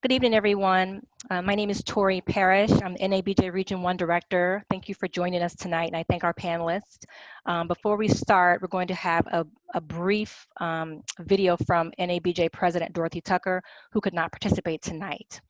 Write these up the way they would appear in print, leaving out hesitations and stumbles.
Good evening, everyone. My name is Tori Parrish. I'm the NABJ Region 1 Director. Thank you for joining us tonight, and I thank our panelists. Before we start, we're going to have a brief video from NABJ President Dorothy Tucker, who could not participate tonight.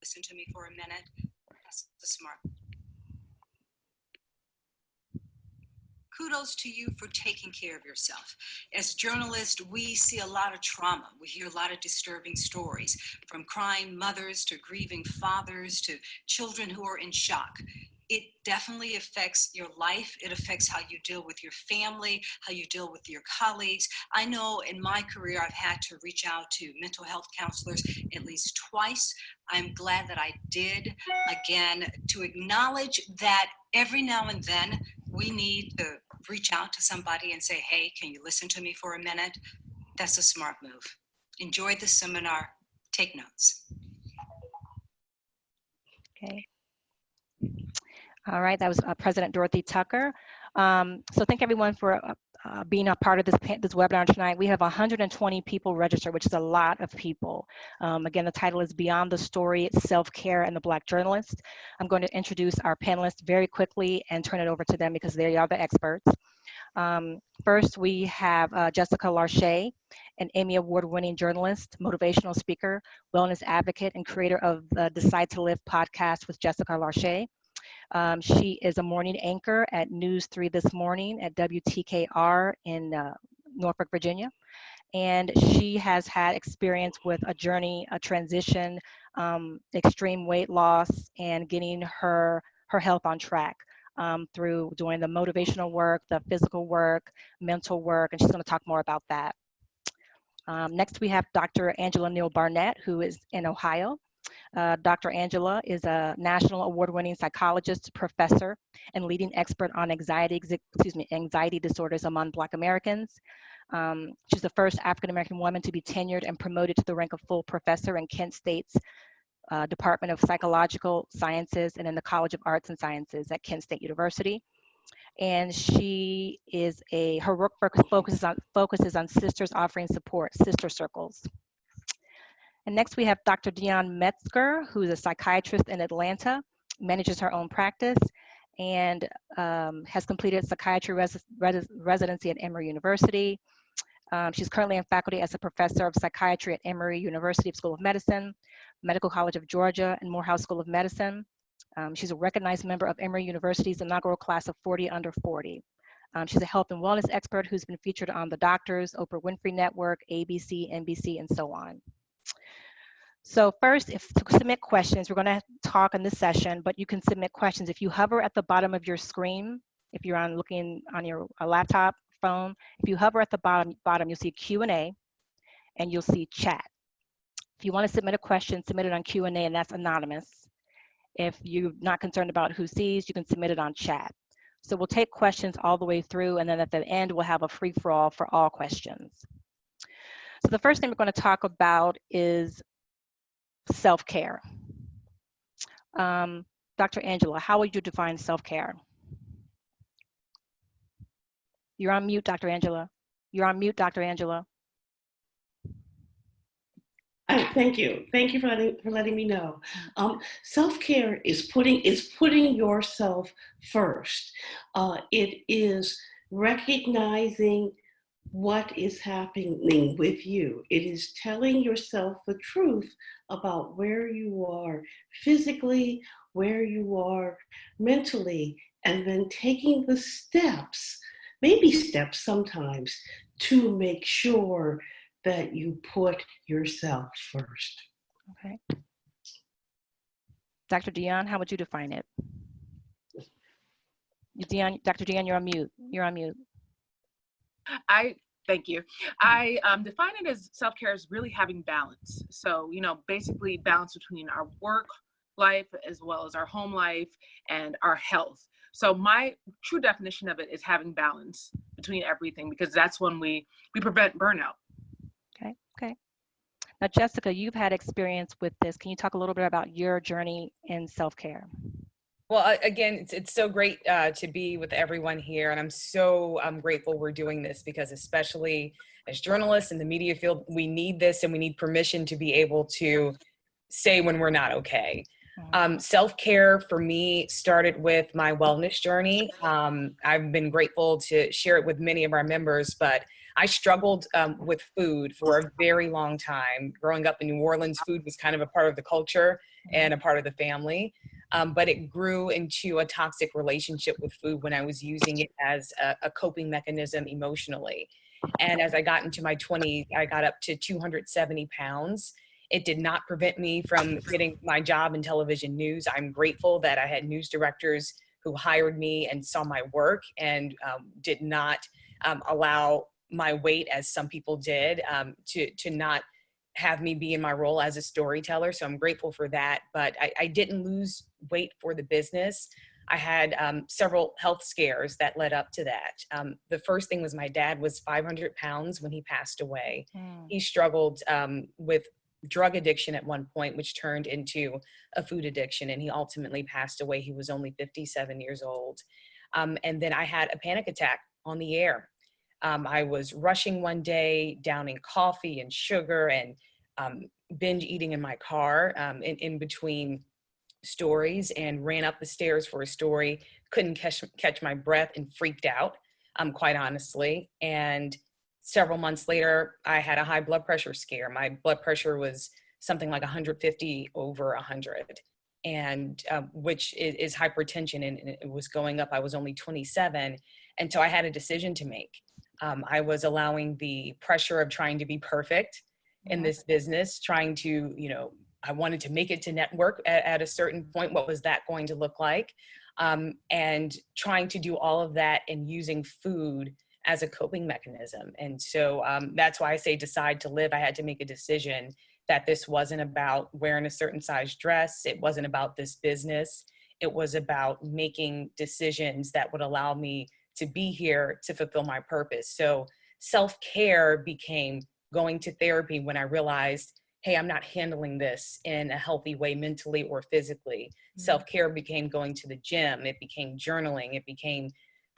Listen to me for a minute. That's the smart. Kudos to you for taking care of yourself. As journalists, we see a lot of trauma. We hear a lot of disturbing stories, from crying mothers to grieving fathers to children who are in shock. It definitely affects your life. It affects how you deal with your family, how you deal with your colleagues. I know in my career, I've had to reach out to mental health counselors at least twice. I'm glad that I did, again, to acknowledge that every now and then we need to reach out to somebody and say, hey, can you listen to me for a minute? That's a smart move. Enjoy the seminar. Take notes. Okay. All right, that was President Dorothy Tucker. So thank everyone for being a part of this webinar tonight. We have 120 people registered, which is a lot of people. Again, the title is Beyond the Story, Self-Care and the Black Journalist. I'm going to introduce our panelists very quickly and turn it over to them because they are the experts. First, we have Jessica Larché, an Emmy Award-winning journalist, motivational speaker, wellness advocate, and creator of the Decide to Live podcast with Jessica Larché. She is a morning anchor at News 3 This Morning at WTKR in Norfolk, Virginia. And she has had experience with a journey, a transition, extreme weight loss, and getting her health on track through doing the motivational work, the physical work, mental work, and she's going to talk more about that. Next, we have Dr. Angela Neal-Barnett, who is in Ohio. Dr. Angela is a national award-winning psychologist, professor, and leading expert on anxiety disorders among Black Americans. She's the first African-American woman to be tenured and promoted to the rank of full professor in Kent State's Department of Psychological Sciences and in the College of Arts and Sciences at Kent State University. And she is her work focuses on sisters offering support, sister circles. And next we have Dr. Dionne Metzger, who is a psychiatrist in Atlanta, manages her own practice, and has completed psychiatry residency at Emory University. She's currently in faculty as a professor of psychiatry at Emory University School of Medicine, Medical College of Georgia, and Morehouse School of Medicine. She's a recognized member of Emory University's inaugural class of 40 under 40. She's a health and wellness expert who's been featured on The Doctors, Oprah Winfrey Network, ABC, NBC, and so on. So first, to submit questions, we're going to talk in this session, but you can submit questions. If you hover at the bottom of your screen, if you're looking on your laptop, phone, if you hover at the bottom, you'll see Q&A, and you'll see chat. If you want to submit a question, submit it on Q&A, and that's anonymous. If you're not concerned about who sees, you can submit it on chat. So we'll take questions all the way through, and then at the end, we'll have a free-for-all for all questions. So the first thing we're going to talk about is self-care. Dr. Angela, how would you define self-care? You're on mute, Dr. Angela. You're on mute, Dr. Angela. Thank you. Thank you for letting me know. Self-care is putting yourself first. It is recognizing what is happening with you. It is telling yourself the truth about where you are physically, where you are mentally, and then taking the steps, baby steps sometimes, to make sure that you put yourself first. Okay. Dr. Dionne, how would you define it? Dr. Dionne, you're on mute. You're on mute. Thank you. I define it as self-care is really having balance. So, basically balance between our work life as well as our home life and our health. So my true definition of it is having balance between everything, because that's when we prevent burnout. Okay. Now, Jessica, you've had experience with this. Can you talk a little bit about your journey in self-care? Well, again, it's so great to be with everyone here. And I'm so grateful we're doing this, because especially as journalists in the media field, we need this, and we need permission to be able to say when we're not okay. Self-care for me started with my wellness journey. I've been grateful to share it with many of our members, but I struggled with food for a very long time. Growing up in New Orleans, food was kind of a part of the culture and a part of the family. But it grew into a toxic relationship with food when I was using it as a coping mechanism emotionally. And as I got into my 20s, I got up to 270 pounds. It did not prevent me from getting my job in television news. I'm grateful that I had news directors who hired me and saw my work and did not allow my weight, as some people did, to not have me be in my role as a storyteller. So I'm grateful for that. But I didn't lose weight for the business. I had several health scares that led up to that. The first thing was my dad was 500 pounds when he passed away. He struggled with drug addiction at one point, which turned into a food addiction, and he ultimately passed away. He was only 57 years old. And then I had a panic attack on the air. I was rushing one day, downing coffee and sugar, and binge eating in my car in between stories, and ran up the stairs for a story, couldn't catch my breath, and freaked out, quite honestly. And several months later, I had a high blood pressure scare. My blood pressure was something like 150 over 100, and which is hypertension, and it was going up. I was only 27, and so I had a decision to make. I was allowing the pressure of trying to be perfect in this business, trying to, I wanted to make it to network at a certain point. What was that going to look like? And trying to do all of that and using food as a coping mechanism. And so that's why I say decide to live. I had to make a decision that this wasn't about wearing a certain size dress. It wasn't about this business. It was about making decisions that would allow me to be here to fulfill my purpose. So self-care became going to therapy when I realized, hey, I'm not handling this in a healthy way mentally or physically. Self-care became going to the gym. It became journaling. It became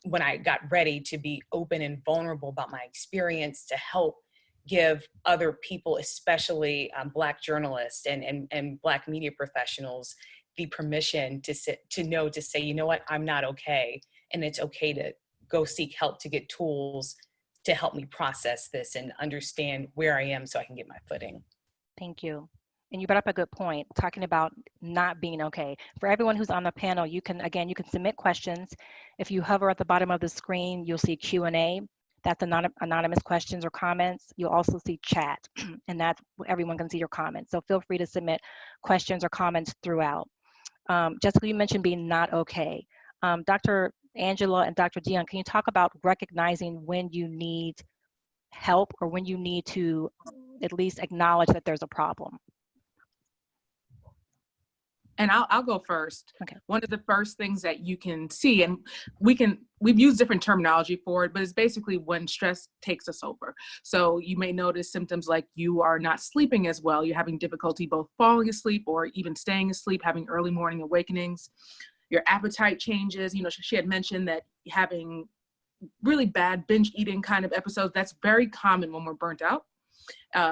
when I got ready to be open and vulnerable about my experience to help give other people, especially Black journalists and Black media professionals, the permission to say, you know what, I'm not okay. And it's okay to go seek help, to get tools to help me process this and understand where I am so I can get my footing. Thank you. And you brought up a good point, talking about not being okay. For everyone who's on the panel, you can submit questions. If you hover at the bottom of the screen, you'll see Q&A. That's anonymous questions or comments. You'll also see chat, and that's everyone can see your comments. So feel free to submit questions or comments throughout. Jessica, you mentioned being not okay. Dr. Angela and Dr. Dionne, can you talk about recognizing when you need help or when you need to at least acknowledge that there's a problem? And I'll go first. Okay. One of the first things that you can see, and we've used different terminology for it, but it's basically when stress takes us over. So you may notice symptoms like you are not sleeping as well. You're having difficulty both falling asleep or even staying asleep, having early morning awakenings. Your appetite changes. She had mentioned that having really bad binge eating kind of episodes, that's very common when we're burnt out,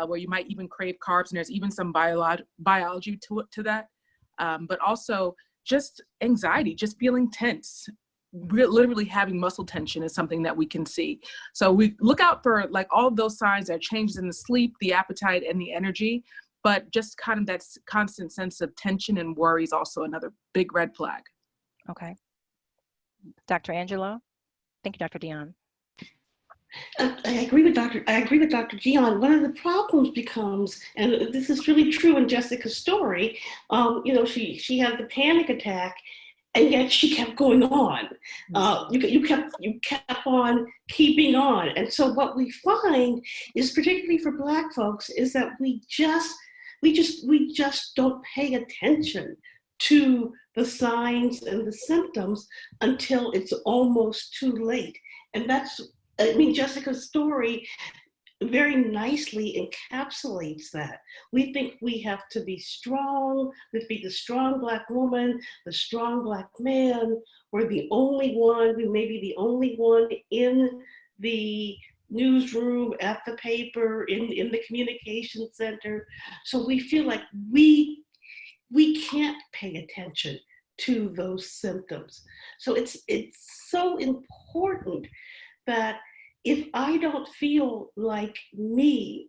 where you might even crave carbs, and there's even some biology to that. But also just anxiety, just feeling tense. Literally having muscle tension is something that we can see. So we look out for like all of those signs, that changes in the sleep, the appetite, and the energy, but just kind of that constant sense of tension and worry is also another big red flag. Okay. Dr. Angela? Thank you, Dr. Dionne. I agree with Dr. Dion. One of the problems becomes, and this is really true in Jessica's story, she had the panic attack, and yet she kept going on. You kept on keeping on. And so what we find is, particularly for Black folks, is that we just don't pay attention to the signs and the symptoms until it's almost too late. And Jessica's story very nicely encapsulates that. We think we have to be strong, we have to be the strong Black woman, the strong Black man. We're the only one, we may be the only one in the newsroom, at the paper, in the communication center. So we feel like we can't pay attention to those symptoms. So it's so important that if I don't feel like me,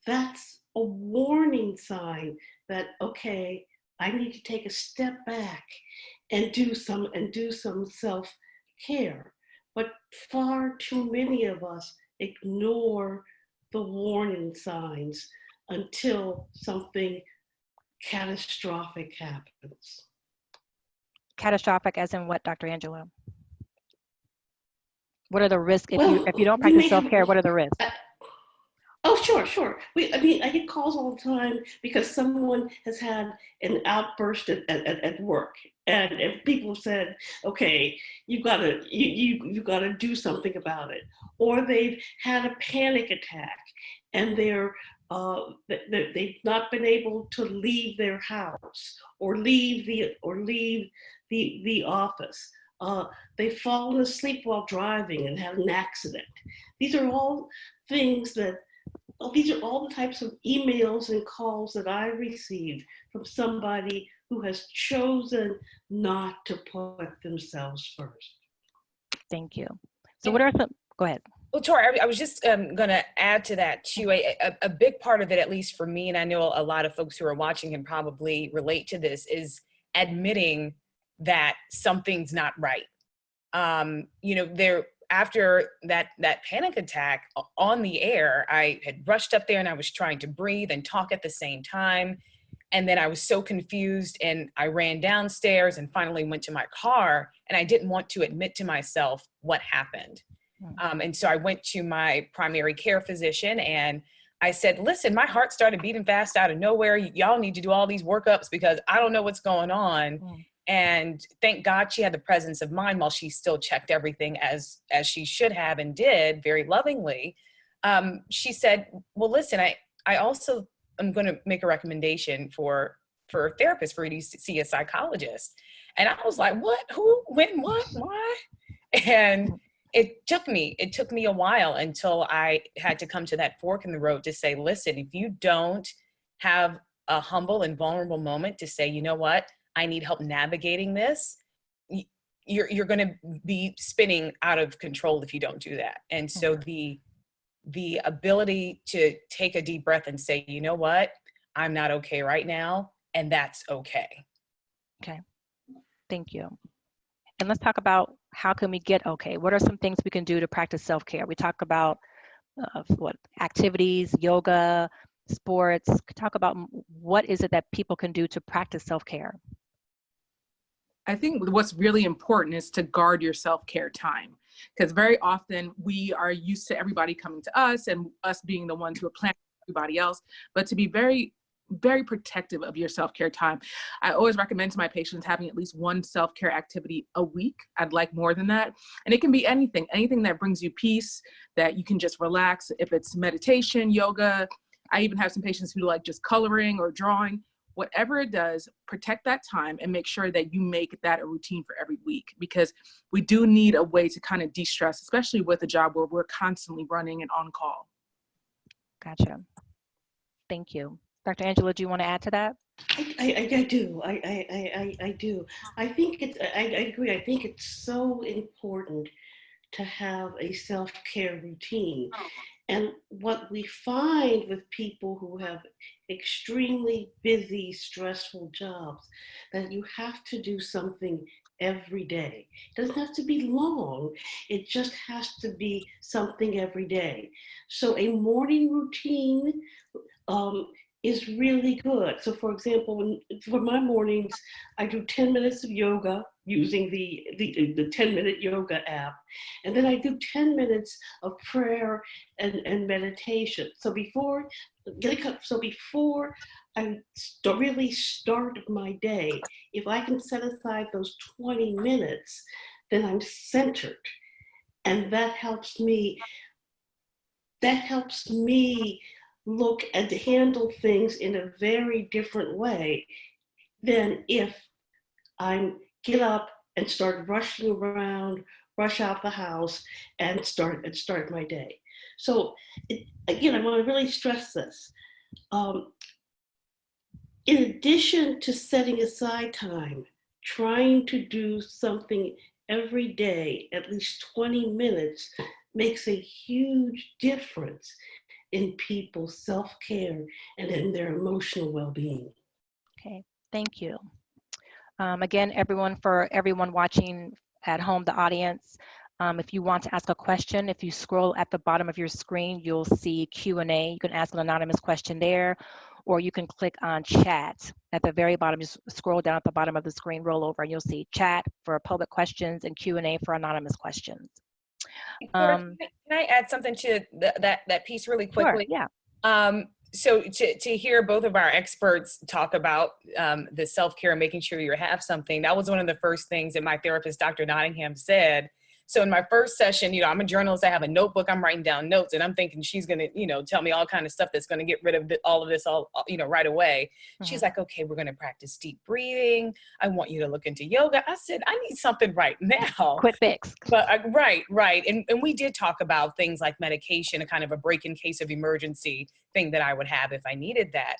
that's a warning sign that, okay, I need to take a step back and do some self-care. But far too many of us ignore the warning signs until something catastrophic happens. Catastrophic as in what, Dr. Angela? What are the risks if you don't practice self-care? What are the risks? Oh, sure. I get calls all the time because someone has had an outburst at work, and if people have said, "Okay, you gotta do something about it," or they've had a panic attack, and they've not been able to leave their house or leave the office. They've fallen asleep while driving and had an accident. These are all things these are all the types of emails and calls that I receive from somebody who has chosen not to put themselves first. Thank you. So what are some, go ahead. Well, Tori, I was just going to add to that too. A big part of it, at least for me, and I know a lot of folks who are watching can probably relate to this, is admitting that something's not right. After that panic attack on the air, I had rushed up there and I was trying to breathe and talk at the same time. And then I was so confused and I ran downstairs and finally went to my car, and I didn't want to admit to myself what happened. And so I went to my primary care physician and I said, listen, my heart started beating fast out of nowhere. Y'all need to do all these workups because I don't know what's going on. And thank God she had the presence of mind while she still checked everything as she should have and did very lovingly. She said, well, listen, I also am going to make a recommendation for a therapist, for you to see a psychologist. And I was like, what, who, when, what, why? And it took me a while until I had to come to that fork in the road to say, listen, if you don't have a humble and vulnerable moment to say, you know what, I need help navigating this, you're going to be spinning out of control if you don't do that. And so the ability to take a deep breath and say, you know what, I'm not okay right now, and that's okay. Okay, thank you. And let's talk about how can we get okay? What are some things we can do to practice self-care? We talk about activities, yoga, sports. Talk about what is it that people can do to practice self-care? I think what's really important is to guard your self-care time, because very often we are used to everybody coming to us and us being the ones who are planning for everybody else, but to be very, very protective of your self-care time. I always recommend to my patients having at least one self-care activity a week. I'd like more than that. And it can be anything that brings you peace, that you can just relax. If it's meditation, yoga, I even have some patients who like just coloring or drawing. Whatever it does, protect that time and make sure that you make that a routine for every week, because we do need a way to kind of de-stress, especially with a job where we're constantly running and on call. Gotcha. Thank you. Dr. Angela, do you want to add to that? I do. I do. I agree. I think it's so important to have a self-care routine. And what we find with people who have extremely busy, stressful jobs, that you have to do something every day. It doesn't have to be long. It just has to be something every day. So a morning routine is really good. So for example, for my mornings, I do 10 minutes of yoga using the 10-minute yoga app. And then I do 10 minutes of prayer and meditation. So before I really start my day, if I can set aside those 20 minutes, then I'm centered. And that helps me look and handle things in a very different way than if I get up and start rushing around, rush out the house, and start my day. So again, I want to really stress this. In addition to setting aside time, trying to do something every day, at least 20 minutes, makes a huge difference in people's self-care and in their emotional well-being. Okay, thank you. Again, for everyone watching at home, the audience, if you want to ask a question, if you scroll at the bottom of your screen, you'll see Q&A. You can ask an anonymous question there, or you can click on chat at the very bottom. Just scroll down at the bottom of the screen, roll over, and you'll see chat for public questions and Q&A for anonymous questions. Can I add something to that piece really quickly? Sure, yeah. So to hear both of our experts talk about the self-care and making sure you have something, that was one of the first things that my therapist, Dr. Nottingham, said. So in my first session, I'm a journalist, I have a notebook, I'm writing down notes, and I'm thinking she's gonna, tell me all kind of stuff that's gonna get rid of all of this right away. Mm-hmm. She's like, okay, we're gonna practice deep breathing. I want you to look into yoga. I said, I need something right now. Quick fix. But right. And we did talk about things like medication, a kind of a break in case of emergency thing that I would have if I needed that.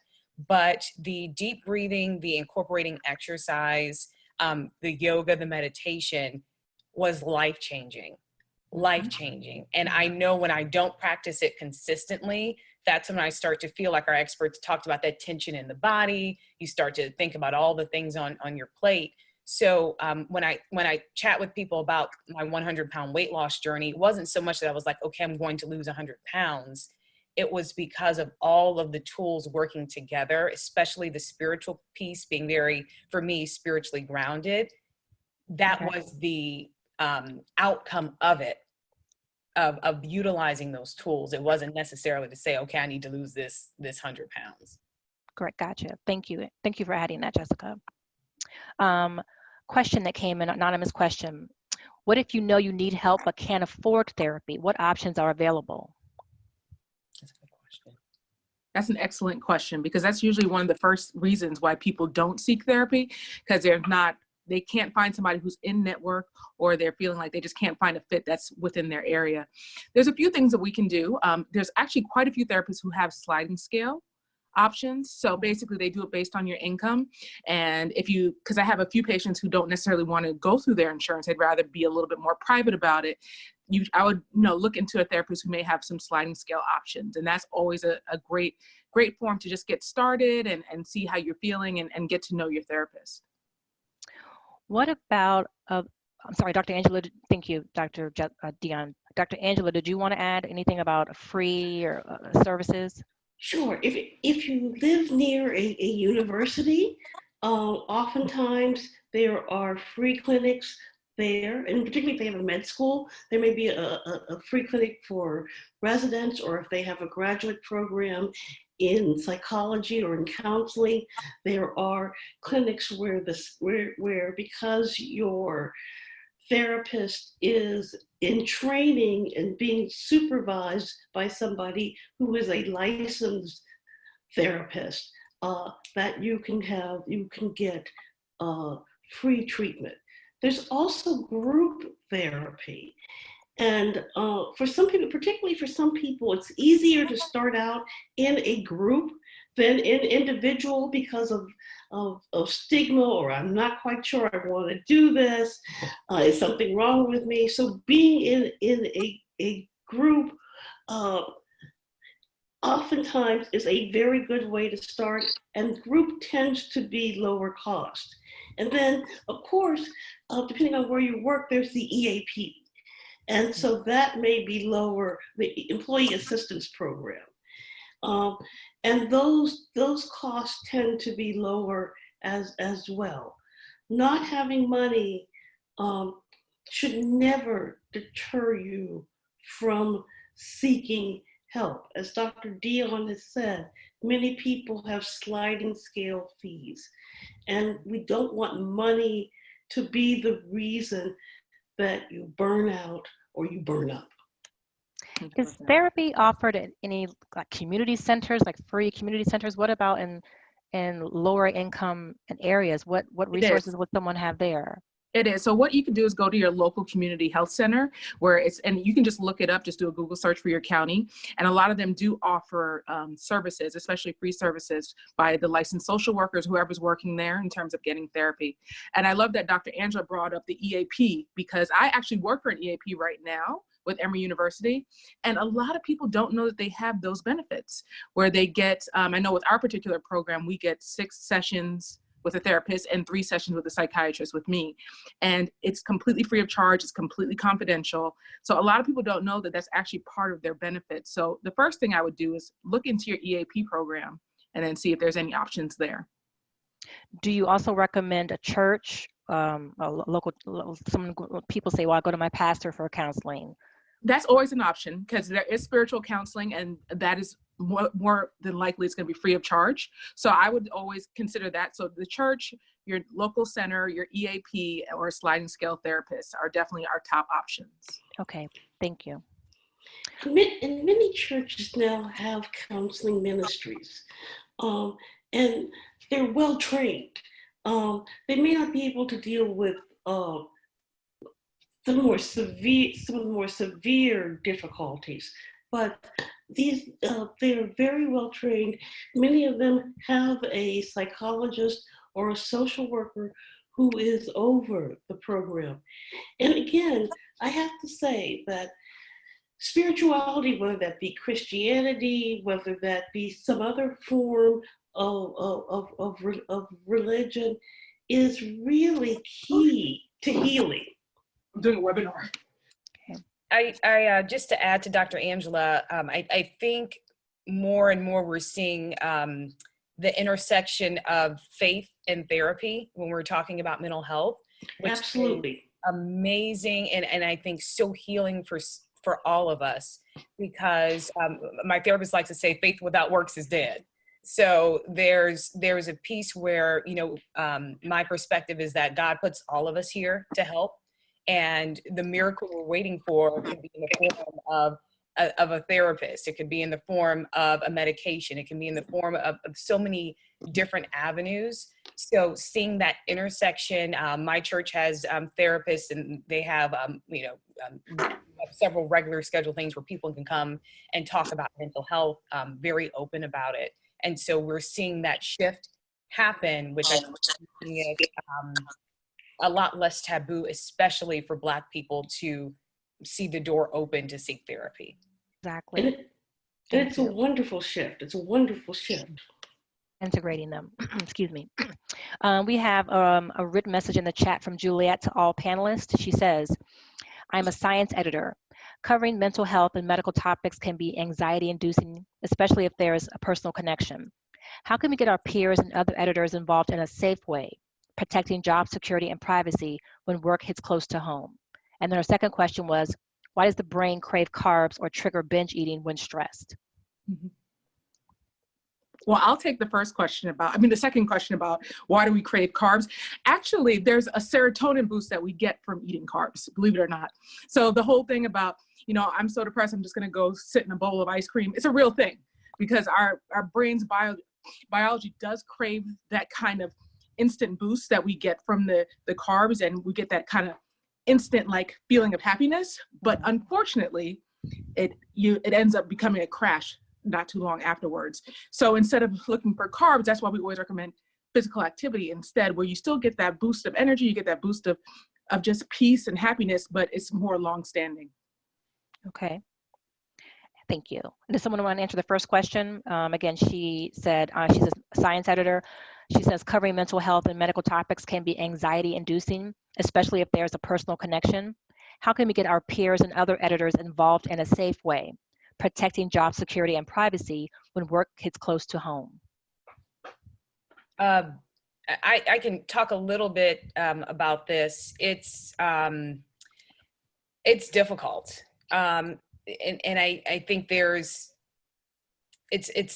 But the deep breathing, the incorporating exercise, the yoga, the meditation, was life-changing. And I know when I don't practice it consistently, that's when I start to feel like our experts talked about that tension in the body. You start to think about all the things on your plate. So when I chat with people about my 100-pound weight loss journey, it wasn't so much that I was like, okay, I'm going to lose 100 pounds. It was because of all of the tools working together, especially the spiritual piece being very, for me, spiritually grounded. That was the outcome of it, of utilizing those tools. It wasn't necessarily to say, okay, I need to lose this 100 pounds. Correct, gotcha. Thank you for adding that, Jessica. Question that came in, anonymous question. What if you know you need help but can't afford therapy? What options are available? That's a good question. That's an excellent question, because that's usually one of the first reasons why people don't seek therapy, because they can't find somebody who's in network, or they're feeling like they just can't find a fit that's within their area. There's a few things that we can do. There's actually quite a few therapists who have sliding scale options. So basically they do it based on your income. And because I have a few patients who don't necessarily want to go through their insurance, they'd rather be a little bit more private about it. I would look into a therapist who may have some sliding scale options. And that's always a great form to just get started and see how you're feeling and get to know your therapist. What about, I'm sorry, Dr. Angela, thank you, Dr. Dionne. Dr. Angela, did you want to add anything about free or services? Sure. If you live near a university, oftentimes there are free clinics there, and particularly if they have a med school, there may be a free clinic for residents, or if they have a graduate program in psychology or in counseling, there are clinics where because your therapist is in training and being supervised by somebody who is a licensed therapist, that you can get free treatment. There's also group therapy. And for some people, particularly for some people, it's easier to start out in a group than in individual because of stigma, or I'm not quite sure I want to do this. Is something wrong with me? So being in a group oftentimes is a very good way to start, and group tends to be lower cost. And then, of course, depending on where you work, there's the EAP. And so that may be lower, the Employee Assistance Program. And those costs tend to be lower as well. Not having money should never deter you from seeking help. As Dr. Dion has said, many people have sliding scale fees, and we don't want money to be the reason that you burn out or you burn up. Is therapy offered at any like community centers, like free community centers? What about in lower income areas? What resources would someone have there? It is. So what you can do is go to your local community health center and you can just look it up, just do a Google search for your county. And a lot of them do offer services, especially free services by the licensed social workers, whoever's working there in terms of getting therapy. And I love that Dr. Angela brought up the EAP, because I actually work for an EAP right now with Emory University. And a lot of people don't know that they have those benefits where they get, I know with our particular program, we get 6 sessions with a therapist and 3 sessions with a psychiatrist with me. And it's completely free of charge. It's completely confidential. So a lot of people don't know that that's actually part of their benefits. So the first thing I would do is look into your EAP program and then see if there's any options there. Do you also recommend a church, a local, some people say, well, I go to my pastor for counseling. That's always an option, because there is spiritual counseling, and that is more than likely it's going to be free of charge. So I would always consider that. So the church, your local center, your EAP, or sliding scale therapists are definitely our top options. Okay, thank you. And many churches now have counseling ministries, and they're well trained. They may not be able to deal with some of the more severe difficulties, but they're very well trained. Many of them have a psychologist or a social worker who is over the program. And again, I have to say that spirituality, whether that be Christianity, whether that be some other form of religion, is really key to healing. I'm doing a webinar. I just to add to Dr. Angela, I think more and more we're seeing the intersection of faith and therapy when we're talking about mental health, which Absolutely. is amazing, and I think so healing for all of us, because my therapist likes to say faith without works is dead. So there's a piece where, my perspective is that God puts all of us here to help. And the miracle we're waiting for can be in the form of a therapist. It could be in the form of a medication. It can be in the form of so many different avenues. So seeing that intersection, my church has therapists, and they have, several regular scheduled things where people can come and talk about mental health, very open about it. And so we're seeing that shift happen, which I think is a lot less taboo, especially for Black people to see the door open to seek therapy. Exactly. And it's a wonderful shift. It's a wonderful shift. Integrating them. Excuse me. We have a written message in the chat from Juliet to all panelists. She says, I'm a science editor. Covering mental health and medical topics can be anxiety-inducing, especially if there is a personal connection. How can we get our peers and other editors involved in a safe way, protecting job security and privacy when work hits close to home? And then our second question was, why does the brain crave carbs or trigger binge eating when stressed? Mm-hmm. Well, I'll take the second question about why do we crave carbs? Actually, there's a serotonin boost that we get from eating carbs, believe it or not. So the whole thing about, I'm so depressed, I'm just going to go sit in a bowl of ice cream. It's a real thing, because our brain's biology does crave that kind of instant boost that we get from the carbs, and we get that kind of instant feeling of happiness. But unfortunately, it ends up becoming a crash not too long afterwards. So instead of looking for carbs, that's why we always recommend physical activity instead, where you still get that boost of energy, you get that boost of just peace and happiness, but it's more long-standing. Okay. Thank you. Does someone want to answer the first question? Again, she said she's a science editor. She says covering mental health and medical topics can be anxiety inducing, especially if there's a personal connection. How can we get our peers and other editors involved in a safe way, protecting job security and privacy when work hits close to home? I can talk a little bit about this. It's difficult, and I think it's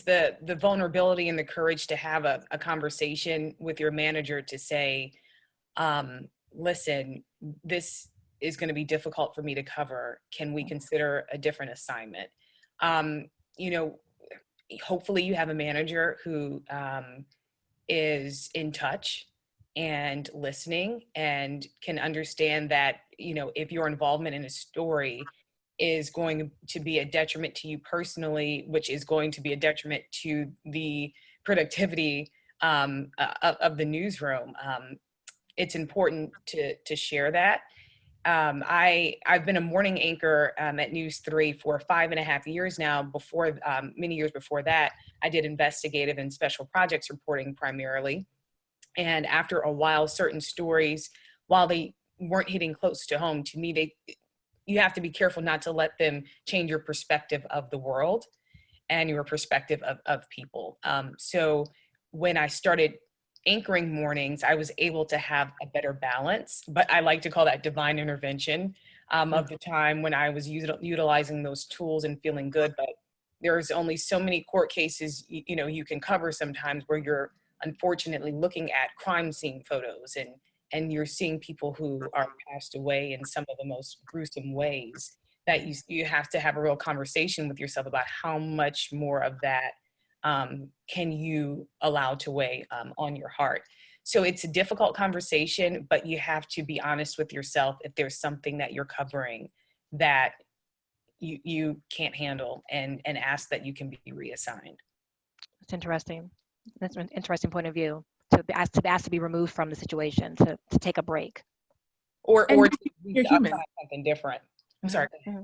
the vulnerability and the courage to have a conversation with your manager to say, listen, this is going to be difficult for me to cover. Can we consider a different assignment? You know, hopefully you have a manager who is in touch and listening and can understand that, you know, if your involvement in a story is going to be a detriment to you personally, which is going to be a detriment to the productivity of the newsroom, it's important to share that. I've been a morning anchor at News 3 for 5.5 years now. Before, many years before that, I did investigative and special projects reporting primarily. And after a while, certain stories, while they weren't hitting close to home, to me, you have to be careful not to let them change your perspective of the world and your perspective of people. So when I started anchoring mornings, I was able to have a better balance, but I like to call that divine intervention of the time when I was utilizing those tools and feeling good. But there's only so many court cases, you know, you can cover sometimes where you're unfortunately looking at crime scene photos and you're seeing people who are passed away in some of the most gruesome ways, that you have to have a real conversation with yourself about how much more of that can you allow to weigh on your heart. So it's a difficult conversation, but you have to be honest with yourself if there's something that you're covering that you can't handle, and ask that you can be reassigned. It's interesting. That's an interesting point of view, to ask to be removed from the situation, to take a break. Or you're human. Something different. I'm sorry. Mm-hmm.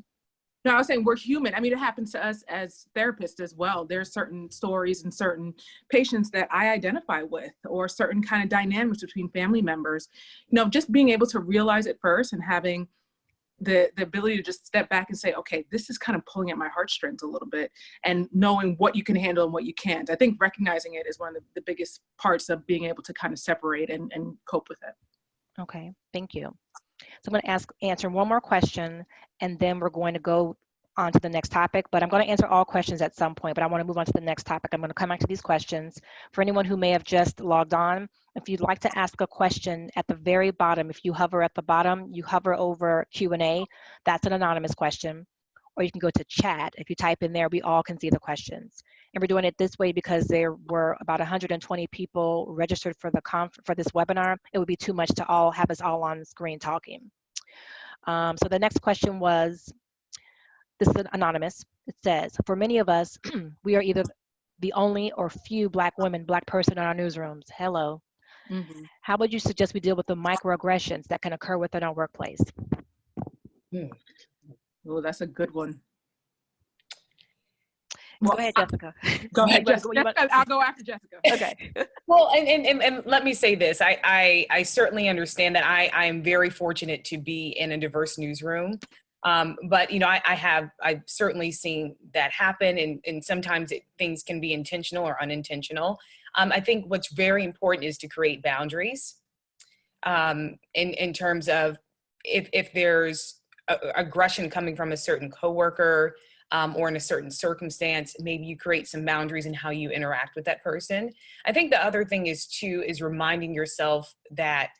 No, I was saying we're human. I mean, it happens to us as therapists as well. There's certain stories and certain patients that I identify with, or certain kind of dynamics between family members. You know, just being able to realize it first and having the ability to just step back and say, okay, this is kind of pulling at my heartstrings a little bit, and knowing what you can handle and what you can't. I think recognizing it is one of the biggest parts of being able to kind of separate and cope with it. Okay, thank you. So I'm going to answer one more question, and then we're going to go on to the next topic. But I'm going to answer all questions at some point, but I want to move on to the next topic. I'm going to come back to these questions. For anyone who may have just logged on, if you'd like to ask a question at the very bottom, if you hover at the bottom, you hover over Q&A, that's an anonymous question. Or you can go to chat. If you type in there, we all can see the questions. And we're doing it this way because there were about 120 people registered for for this webinar. It would be too much to have us all on screen talking. So the next question was, this is anonymous. It says, for many of us, we are either the only or few Black women, Black person in our newsrooms. Hello. Mm-hmm. How would you suggest we deal with the microaggressions that can occur within our workplace? Oh, that's a good one. Well, go ahead, Jessica. Go ahead, Jessica. I'll go after Jessica. Okay. Well, and let me say this. I certainly understand that I'm very fortunate to be in a diverse newsroom. But, you know, I've certainly seen that happen, and sometimes things can be intentional or unintentional. I think what's very important is to create boundaries in terms of if there's aggression coming from a certain coworker or in a certain circumstance, maybe you create some boundaries in how you interact with that person. I think the other thing is reminding yourself that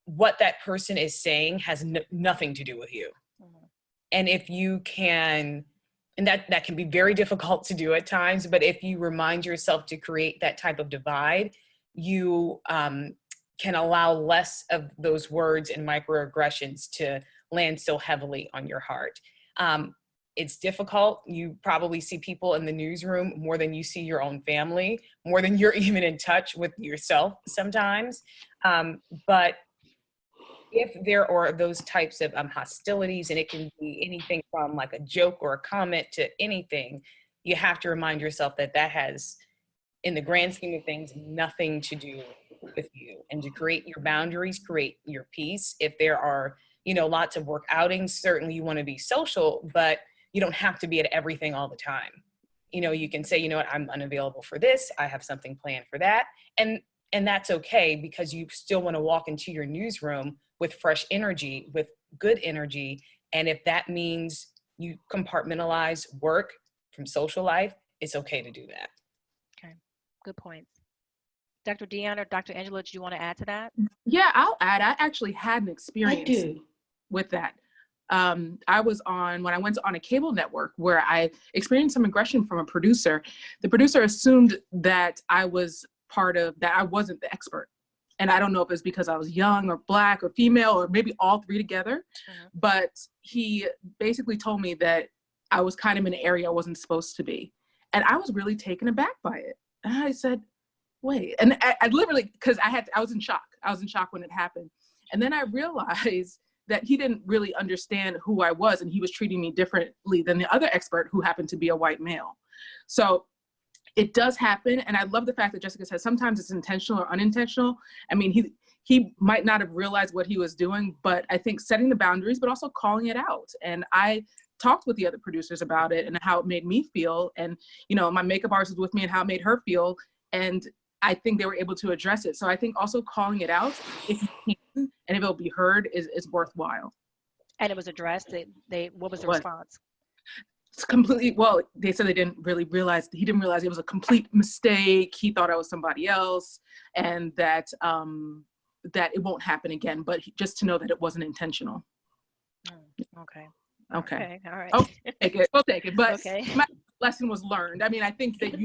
what that person is saying has nothing to do with you. Mm-hmm. And if you can, and that can be very difficult to do at times, but if you remind yourself to create that type of divide, you can allow less of those words and microaggressions to land so heavily on your heart. It's difficult. You probably see people in the newsroom more than you see your own family, more than you're even in touch with yourself sometimes. But if there are those types of hostilities, and it can be anything from like a joke or a comment to anything, you have to remind yourself that has in the grand scheme of things, nothing to do with you. And to create your boundaries, create your peace. If there are, lots of work outings, certainly you want to be social, but you don't have to be at everything all the time. You can say, what, I'm unavailable for this. I have something planned for that. And that's okay, because you still want to walk into your newsroom with fresh energy, with good energy. And if that means you compartmentalize work from social life, it's okay to do that. Okay, good points. Dr. Dionne or Dr. Angela, do you want to add to that? Yeah, I'll add. I actually had an experience I do. with that. I was when I went on a cable network where I experienced some aggression from a producer. The producer assumed that I was that I wasn't the expert. And I don't know if it's because I was young or Black or female or maybe all three together, but he basically told me that I was kind of in an area I wasn't supposed to be. And I was really taken aback by it. And I said, wait, and I literally, because I was in shock. I was in shock when it happened. And then I realized that he didn't really understand who I was, and he was treating me differently than the other expert, who happened to be a white male. So it does happen. And I love the fact that Jessica said sometimes it's intentional or unintentional. I mean, he might not have realized what he was doing, but I think setting the boundaries, but also calling it out. And I talked with the other producers about it and how it made me feel. And, my makeup artist was with me and how it made her feel. And I think they were able to address it. So I think also calling it out, if you can, and if it'll be heard, is worthwhile. And it was addressed. What was the response? It's completely, well, they said he didn't realize it was a complete mistake. He thought I was somebody else, and that it won't happen again, but just to know that it wasn't intentional. Okay. All right. Oh, We'll take it. But okay. My lesson was learned. I mean, I think that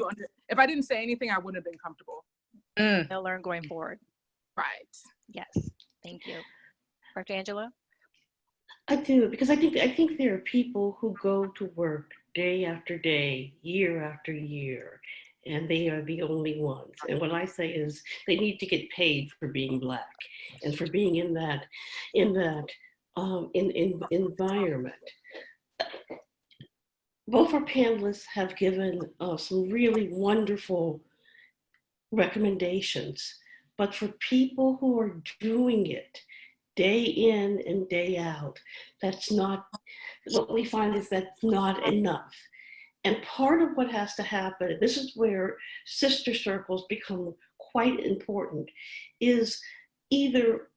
if I didn't say anything, I wouldn't have been comfortable. They'll learn going forward. Right. Yes. Thank you. Dr. Angela? I do, because I think there are people who go to work day after day, year after year, and they are the only ones. And what I say is they need to get paid for being Black and for being in that environment. Both our panelists have given some really wonderful recommendations, but for people who are doing it day in and day out, what we find is that's not enough. And part of what has to happen, this is where sister circles become quite important, is either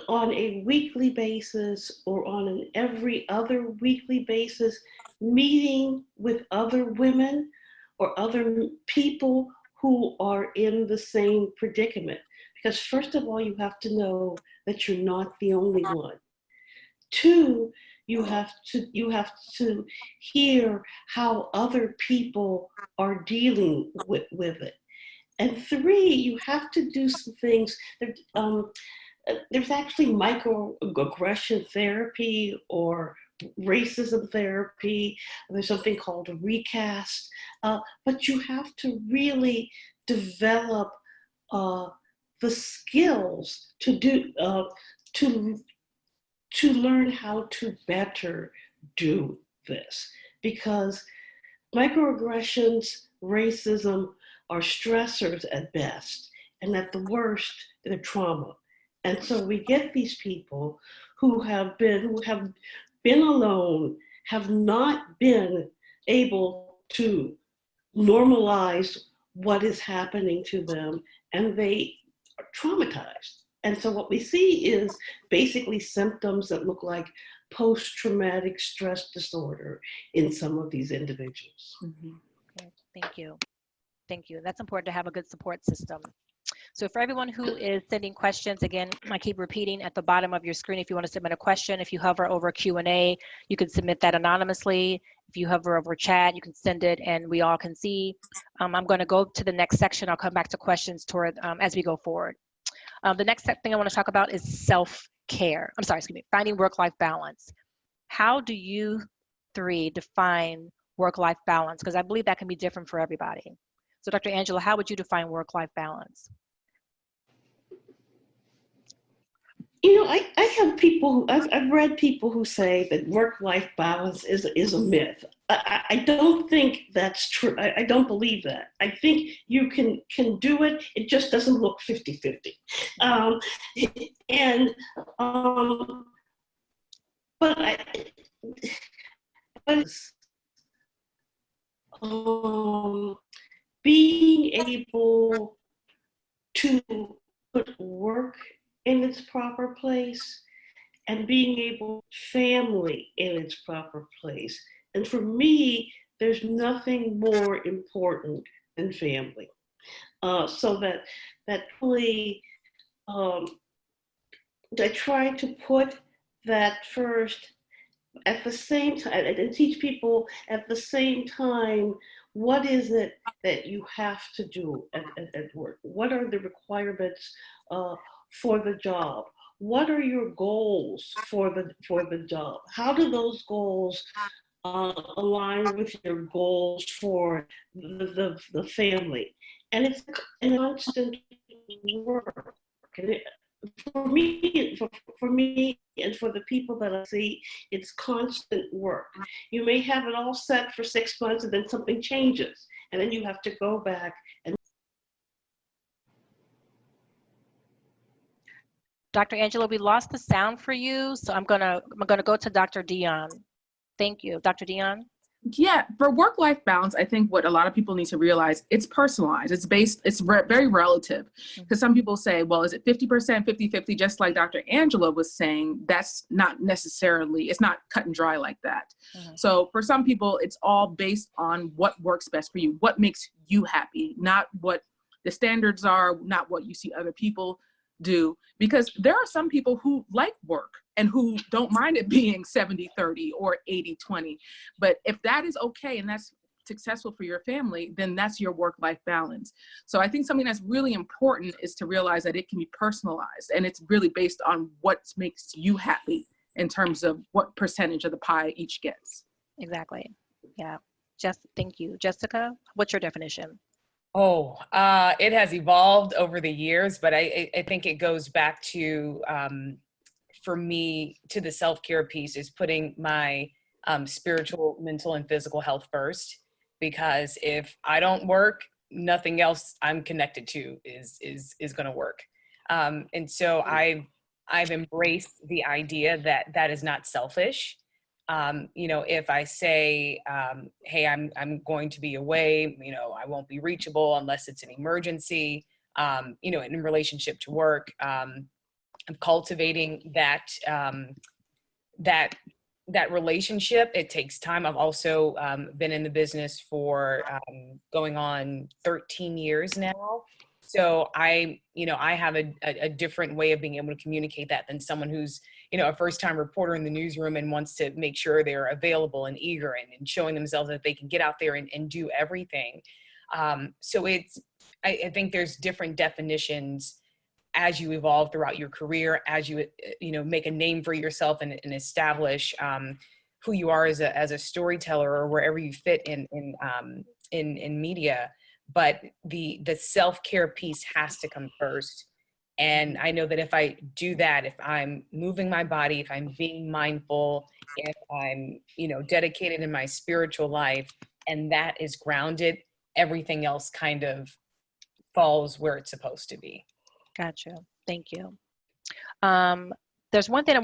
on a weekly basis or on an every other weekly basis, meeting with other women or other people who are in the same predicament. Because first of all, you have to know that you're not the only one. Two, you have to hear how other people are dealing with it. And three, you have to do some things. There's actually microaggression therapy or racism therapy. There's something called a recast. But you have to really develop the skills to learn how to better do this, because microaggressions, racism are stressors at best, and at the worst, they're trauma. And so we get these people who have been alone, have not been able to normalize what is happening to them, and they are traumatized. And so what we see is basically symptoms that look like post-traumatic stress disorder in some of these individuals. Okay, thank you. Thank you. That's important to have a good support system. So for everyone who is sending questions, again, I keep repeating at the bottom of your screen, if you want to submit a question, if you hover over Q&A, you can submit that anonymously. If you hover over chat, you can send it and we all can see. I'm going to go to the next section. I'll come back to questions toward as we go forward. The next thing I want to talk about is self-care. Finding work-life balance. How do you three define work-life balance? Because I believe that can be different for everybody. So Dr. Angela, how would you define work-life balance? You know, I have people who, I've read people who say that work-life balance is a myth. I don't think that's true. I don't believe that. I think you can do it. It just doesn't look 50-50. And but being able to put work in its proper place and being able family in its proper place. And for me, there's nothing more important than family. So that really, I try to put that first at the same time and teach people at the same time, what is it that you have to do at work? What are the requirements for the job? What are your goals for the job? How do those goals align with your goals for the family? And it's a constant work. And for me, and for the people that I see, it's constant work. You may have it all set for 6 months, and then something changes, and then you have to go back and. Dr. Angela, we lost the sound for you, so I'm gonna go to Dr. Dion. Thank you, Dr. Dion. Yeah, for work-life balance, I think what a lot of people need to realize, it's personalized. It's very relative. Because some people say, well, is it 50%, 50-50, just like Dr. Angela was saying? That's not necessarily, it's not cut and dry like that. So for some people, it's all based on what works best for you, what makes you happy, not what the standards are, not what you see other people do, because there are some people who like work and who don't mind it being 70-30 or 80-20. But if that is okay and that's successful for your family, then that's your work-life balance. So I think something that's really important is to realize that it can be personalized, and it's really based on what makes you happy in terms of what percentage of the pie each gets. Exactly. Yeah. Thank you. Jessica, what's your definition? Oh, it has evolved over the years, but I think it goes back to, for me, to the self-care piece is putting my spiritual, mental, and physical health first. Because if I don't work, nothing else I'm connected to is going to work. And so I've embraced the idea that that is not selfish. You know, if I say, hey, I'm going to be away, you know, I won't be reachable unless it's an emergency, you know, in relationship to work, I'm cultivating that, that relationship. It takes time. I've also been in the business for going on 13 years now. So I have a different way of being able to communicate that than someone who's, you know, a first-time reporter in the newsroom and wants to make sure they're available and eager and showing themselves that they can get out there and do everything. So I think there's different definitions as you evolve throughout your career, as you make a name for yourself and establish who you are as a storyteller or wherever you fit in media. But the self-care piece has to come first. And I know that if I do that, if I'm moving my body, if I'm being mindful, if I'm, dedicated in my spiritual life, and that is grounded, everything else kind of falls where it's supposed to be. Gotcha. Thank you. There's one thing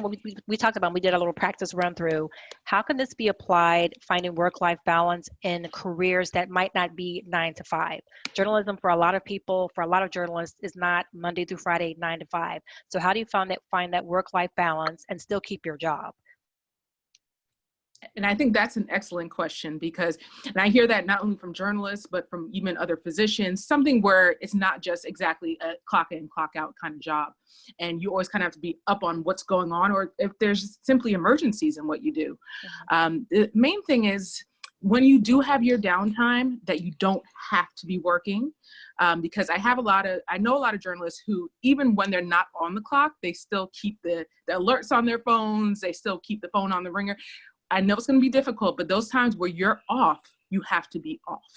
we talked about, we did a little practice run through. How can this be applied, finding work-life balance in careers that might not be 9 to 5? Journalism for a lot of people, for a lot of journalists, is not Monday through Friday, 9 to 5. So how do you find that work-life balance and still keep your job? And I think that's an excellent question because, and I hear that not only from journalists, but from even other physicians, something where it's not just exactly a clock in, clock out kind of job. And you always kind of have to be up on what's going on, or if there's simply emergencies in what you do. The main thing is when you do have your downtime that you don't have to be working, because I know a lot of journalists who, even when they're not on the clock, they still keep the alerts on their phones. They still keep the phone on the ringer. I know it's going to be difficult, but those times where you're off, you have to be off.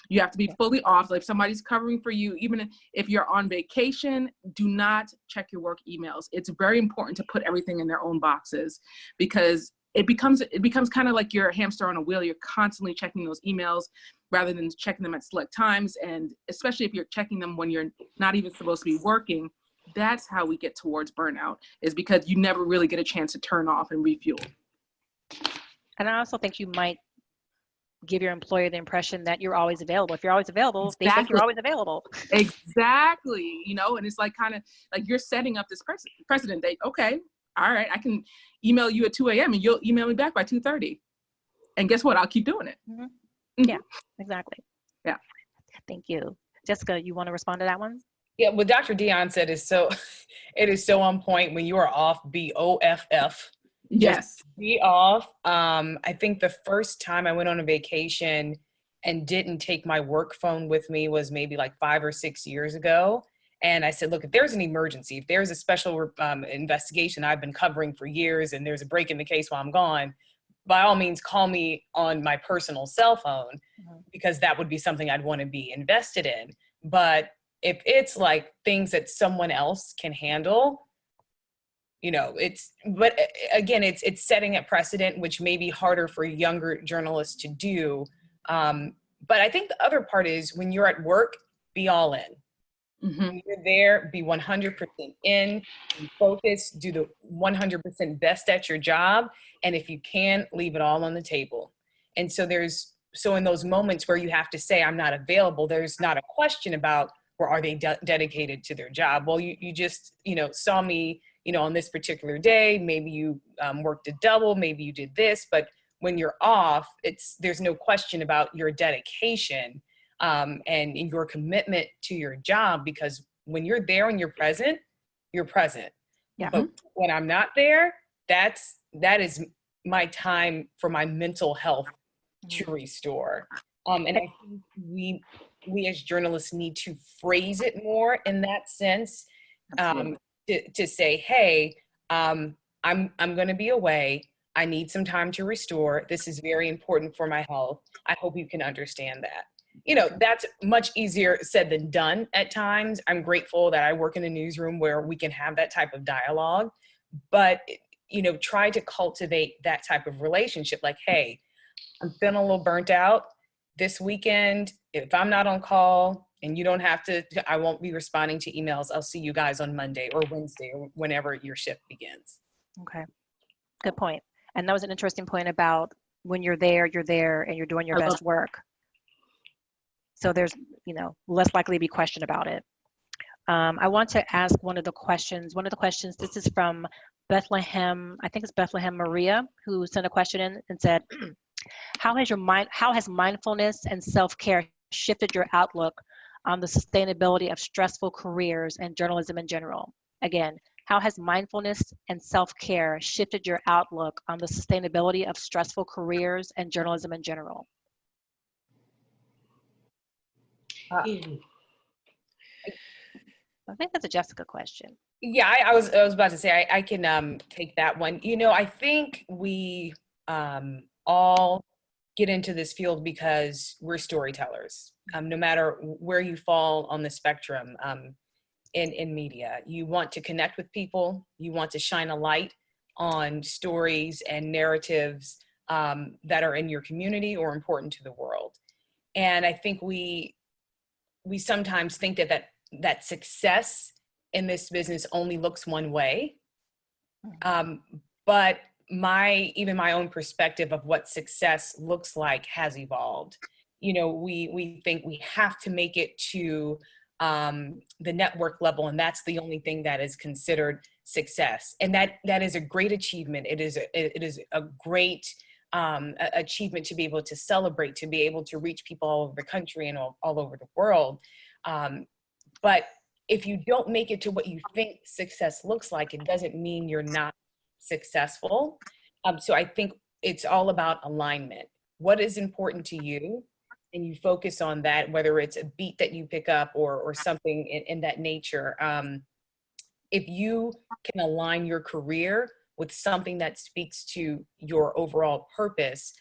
You have to be fully off. Like if somebody's covering for you, even if you're on vacation, do not check your work emails. It's very important to put everything in their own boxes, because it becomes kind of like you're a hamster on a wheel. You're constantly checking those emails rather than checking them at select times. And especially if you're checking them when you're not even supposed to be working, that's how we get towards burnout, is because you never really get a chance to turn off and refuel. And I also think you might give your employer the impression that you're always available. If you're always available, they think you're always available. Exactly. You know, and it's like kind of like you're setting up this precedent date. Okay, all right, I can email you at 2 a.m. and you'll email me back by 2:30. And guess what? I'll keep doing it. Mm-hmm. Yeah, exactly. Yeah. Thank you. Jessica, you want to respond to that one? Yeah, what Dr. Dion said is it is so on point. When you are off, BOFF. Yes. Just be off. I think the first time I went on a vacation and didn't take my work phone with me was maybe like 5 or 6 years ago. And I said, look, if there's an emergency, if there's a special investigation I've been covering for years and there's a break in the case while I'm gone, by all means, call me on my personal cell phone, because that would be something I'd want to be invested in. But if it's like things that someone else can handle, you know, but again, it's setting a precedent, which may be harder for younger journalists to do. But I think the other part is when you're at work, be all in. Mm-hmm. When you're there, be 100% in, be focused, do the 100% best at your job. And if you can, leave it all on the table. And so in those moments where you have to say, I'm not available, there's not a question about, or are they dedicated to their job? Well, you just, saw me, on this particular day, maybe you worked a double, maybe you did this, but when you're off, there's no question about your dedication and your commitment to your job, because when you're there and you're present, you're present. Yeah. But when I'm not there, that is my time for my mental health to restore. And I think we as journalists need to phrase it more in that sense, to say, hey, I'm going to be away. I need some time to restore. This is very important for my health. I hope you can understand that. That's much easier said than done at times. I'm grateful that I work in a newsroom where we can have that type of dialogue, but, try to cultivate that type of relationship. Like, hey, I'm feeling a little burnt out this weekend. If I'm not on call and you don't have to, I won't be responding to emails. I'll see you guys on Monday or Wednesday or whenever your shift begins. Okay. Good point. And that was an interesting point about when you're there and you're doing your best work. So there's, less likely to be question about it. I want to ask one of the questions, this is from Bethlehem, I think it's Bethlehem Maria, who sent a question in and said, how has mindfulness and self-care shifted your outlook on the sustainability of stressful careers and journalism in general? Again, how has mindfulness and self-care shifted your outlook on the sustainability of stressful careers and journalism in general? I think that's a Jessica question. Yeah, I was about to say I can take that one. I think we all get into this field because we're storytellers. No matter where you fall on the spectrum in media, you want to connect with people. You want to shine a light on stories and narratives that are in your community or important to the world. And I think we sometimes think that success in this business only looks one way. But even my own perspective of what success looks like has evolved. We think we have to make it to the network level, and that's the only thing that is considered success. And that is a great achievement. It is a great achievement to be able to celebrate, to be able to reach people all over the country and all over the world. But if you don't make it to what you think success looks like, it doesn't mean you're not successful. So I think it's all about alignment. What is important to you? And you focus on that, whether it's a beat that you pick up or something in that nature. If you can align your career with something that speaks to your overall purpose,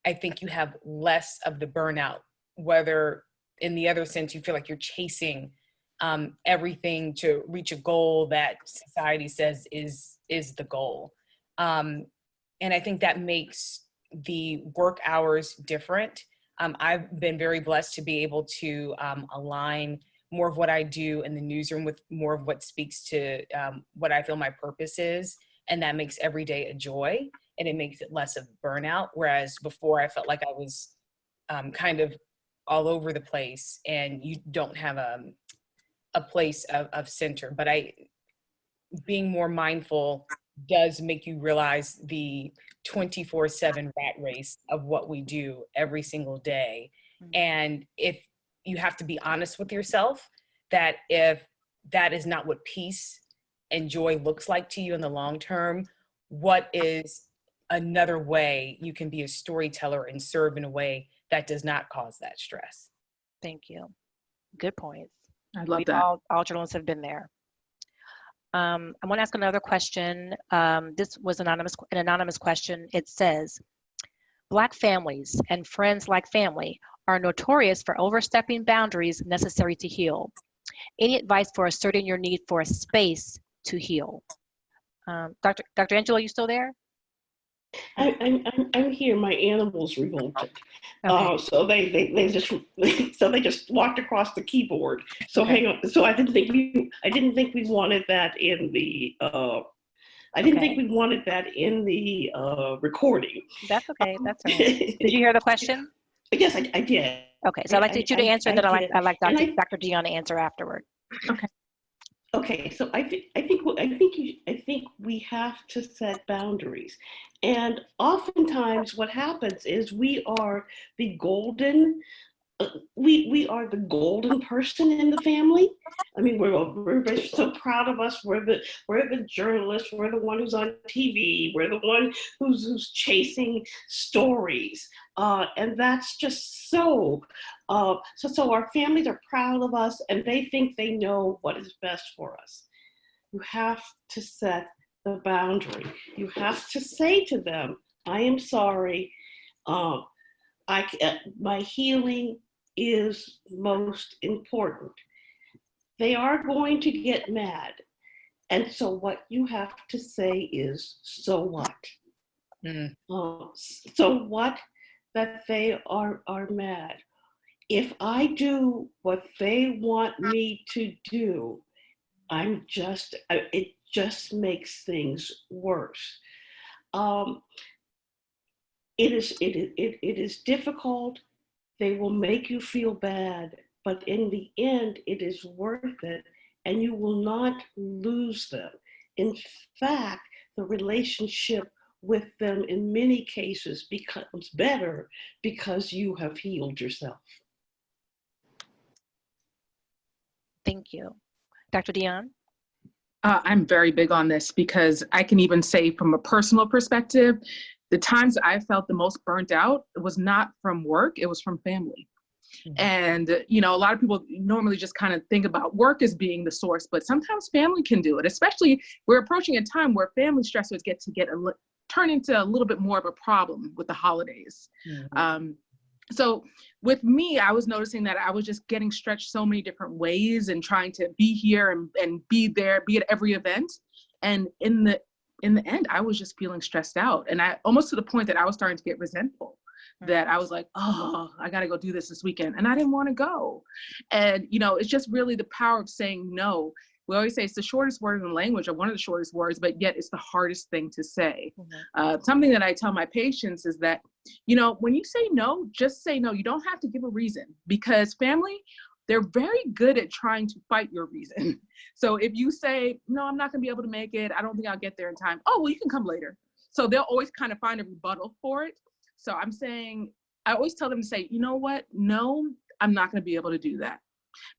I think you have less of the burnout, whether in the other sense, you feel like you're chasing everything to reach a goal that society says is the goal. And I think that makes the work hours different. I've been very blessed to be able to align more of what I do in the newsroom with more of what speaks to what I feel my purpose is. And that makes every day a joy, and it makes it less of burnout. Whereas before I felt like I was kind of all over the place, and you don't have a place of center. But being more mindful does make you realize the 24/7 rat race of what we do every single day. And if you have to be honest with yourself, that if that is not what peace and joy looks like to you in the long term, what is another way you can be a storyteller and serve in a way that does not cause that stress? Thank you. Good points. I love that. All journalists have been there. I want to ask another question. This was an anonymous question. It says, Black families and friends like family are notorious for overstepping boundaries necessary to heal. Any advice for asserting your need for a space to heal? Dr. Angela, are you still there? I'm here. My animals revolted, Okay. so they just walked across the keyboard. So Okay. hang on. So I didn't think we wanted that in the. I didn't think we wanted that in the recording. That's okay. That's all right. Did you hear the question? Yes, I did. Okay. So I'd like you to answer, and then I'd like Dr. Dionne to answer afterward. Okay. Okay, so I think we have to set boundaries, and oftentimes what happens is we are the golden person in the family. I mean, we're so proud of us. We're the journalists. We're the one who's on TV. We're the one who's chasing stories, and that's just so. So our families are proud of us, and they think they know what is best for us. You have to set the boundary. You have to say to them, "I am sorry. My healing is most important." They are going to get mad. And so what you have to say is, so what? So what that they are mad? If I do what they want me to do, it just makes things worse. It is difficult. They will make you feel bad, but in the end, it is worth it, and you will not lose them. In fact, the relationship with them in many cases becomes better because you have healed yourself. Thank you. Dr. Dionne? I'm very big on this because I can even say from a personal perspective, the times I felt the most burnt out, it was not from work, it was from family. And, a lot of people normally just kind of think about work as being the source, but sometimes family can do it, especially we're approaching a time where family stressors turn into a little bit more of a problem with the holidays. So with me, I was noticing that I was just getting stretched so many different ways and trying to be here and be there, be at every event. And in the end, I was just feeling stressed out. And I almost to the point that I was starting to get resentful, that I was like, oh, I got to go do this weekend. And I didn't want to go. And, it's just really the power of saying no. We always say it's the shortest word in the language, or one of the shortest words, but yet it's the hardest thing to say. Something that I tell my patients is that, when you say no, just say no. You don't have to give a reason, because family, they're very good at trying to fight your reason. So if you say, no, I'm not going to be able to make it, I don't think I'll get there in time. Oh, well, you can come later. So they'll always kind of find a rebuttal for it. So I always tell them to say, you know what? No, I'm not going to be able to do that.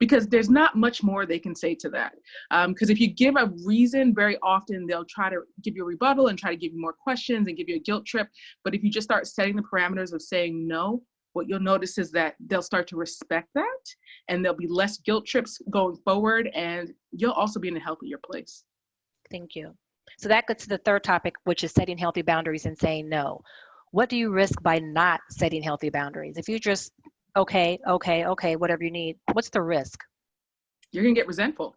Because there's not much more they can say to that. Because if you give a reason, very often they'll try to give you a rebuttal and try to give you more questions and give you a guilt trip. But if you just start setting the parameters of saying no, what you'll notice is that they'll start to respect that, and there'll be less guilt trips going forward, and you'll also be in a healthier place. Thank you. So that gets to the third topic, which is setting healthy boundaries and saying no. What do you risk by not setting healthy boundaries? If you just okay, whatever you need. What's the risk? You're going to get resentful.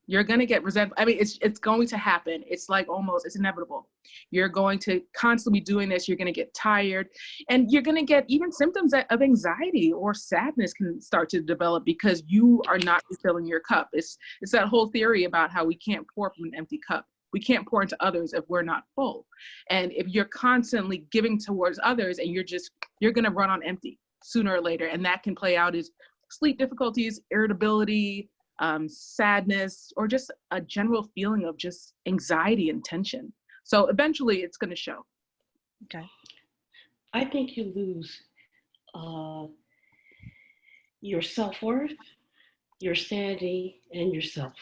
You're going to get resentful. I mean, it's going to happen. It's like almost, it's inevitable. You're going to constantly be doing this. You're going to get tired, and you're going to get even symptoms of anxiety or sadness can start to develop because you are not refilling your cup. It's that whole theory about how we can't pour from an empty cup. We can't pour into others if we're not full. And if you're constantly giving towards others and you're going to run on empty sooner or later. And that can play out as sleep difficulties, irritability, sadness, or just a general feeling of just anxiety and tension. So eventually it's going to show. Okay. I think you lose your self-worth, your sanity, and yourself.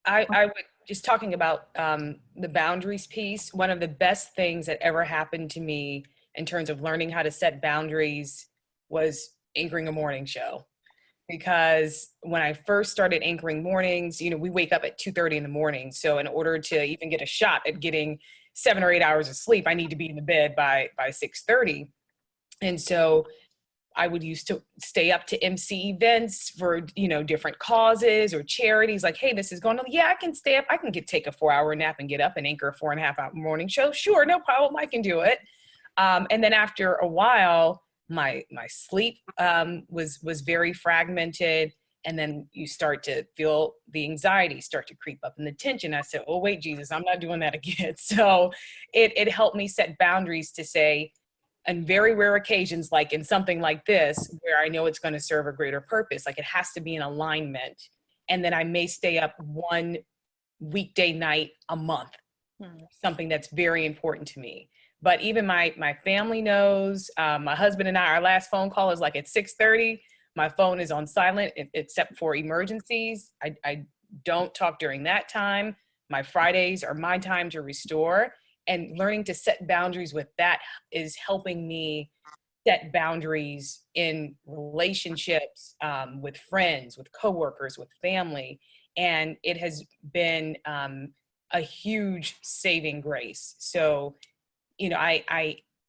I would, just talking about the boundaries piece, one of the best things that ever happened to me in terms of learning how to set boundaries was anchoring a morning show. Because when I first started anchoring mornings, you know, we wake up at 2:30 in the morning. So in order to even get a shot at getting 7 or 8 hours of sleep, I need to be in the bed by 6:30. And so I would used to stay up to MC events for, you know, different causes or charities. Like, hey, this is going on. Yeah, I can stay up. I can take a 4-hour nap and get up and anchor a 4.5-hour morning show. Sure, no problem. I can do it. And then after a while, my sleep was very fragmented. And then you start to feel the anxiety start to creep up and the tension. I said, oh, wait, Jesus, I'm not doing that again. So it helped me set boundaries to say, on very rare occasions, like in something like this, where I know it's going to serve a greater purpose, like it has to be in alignment. And then I may stay up one weekday night a month, something that's very important to me. But even my family knows, my husband and I, our last phone call is like at 6:30. My phone is on silent except for emergencies. I don't talk during that time. My Fridays are my time to restore. And learning to set boundaries with that is helping me set boundaries in relationships, with friends, with coworkers, with family. And it has been a huge saving grace. So, you know,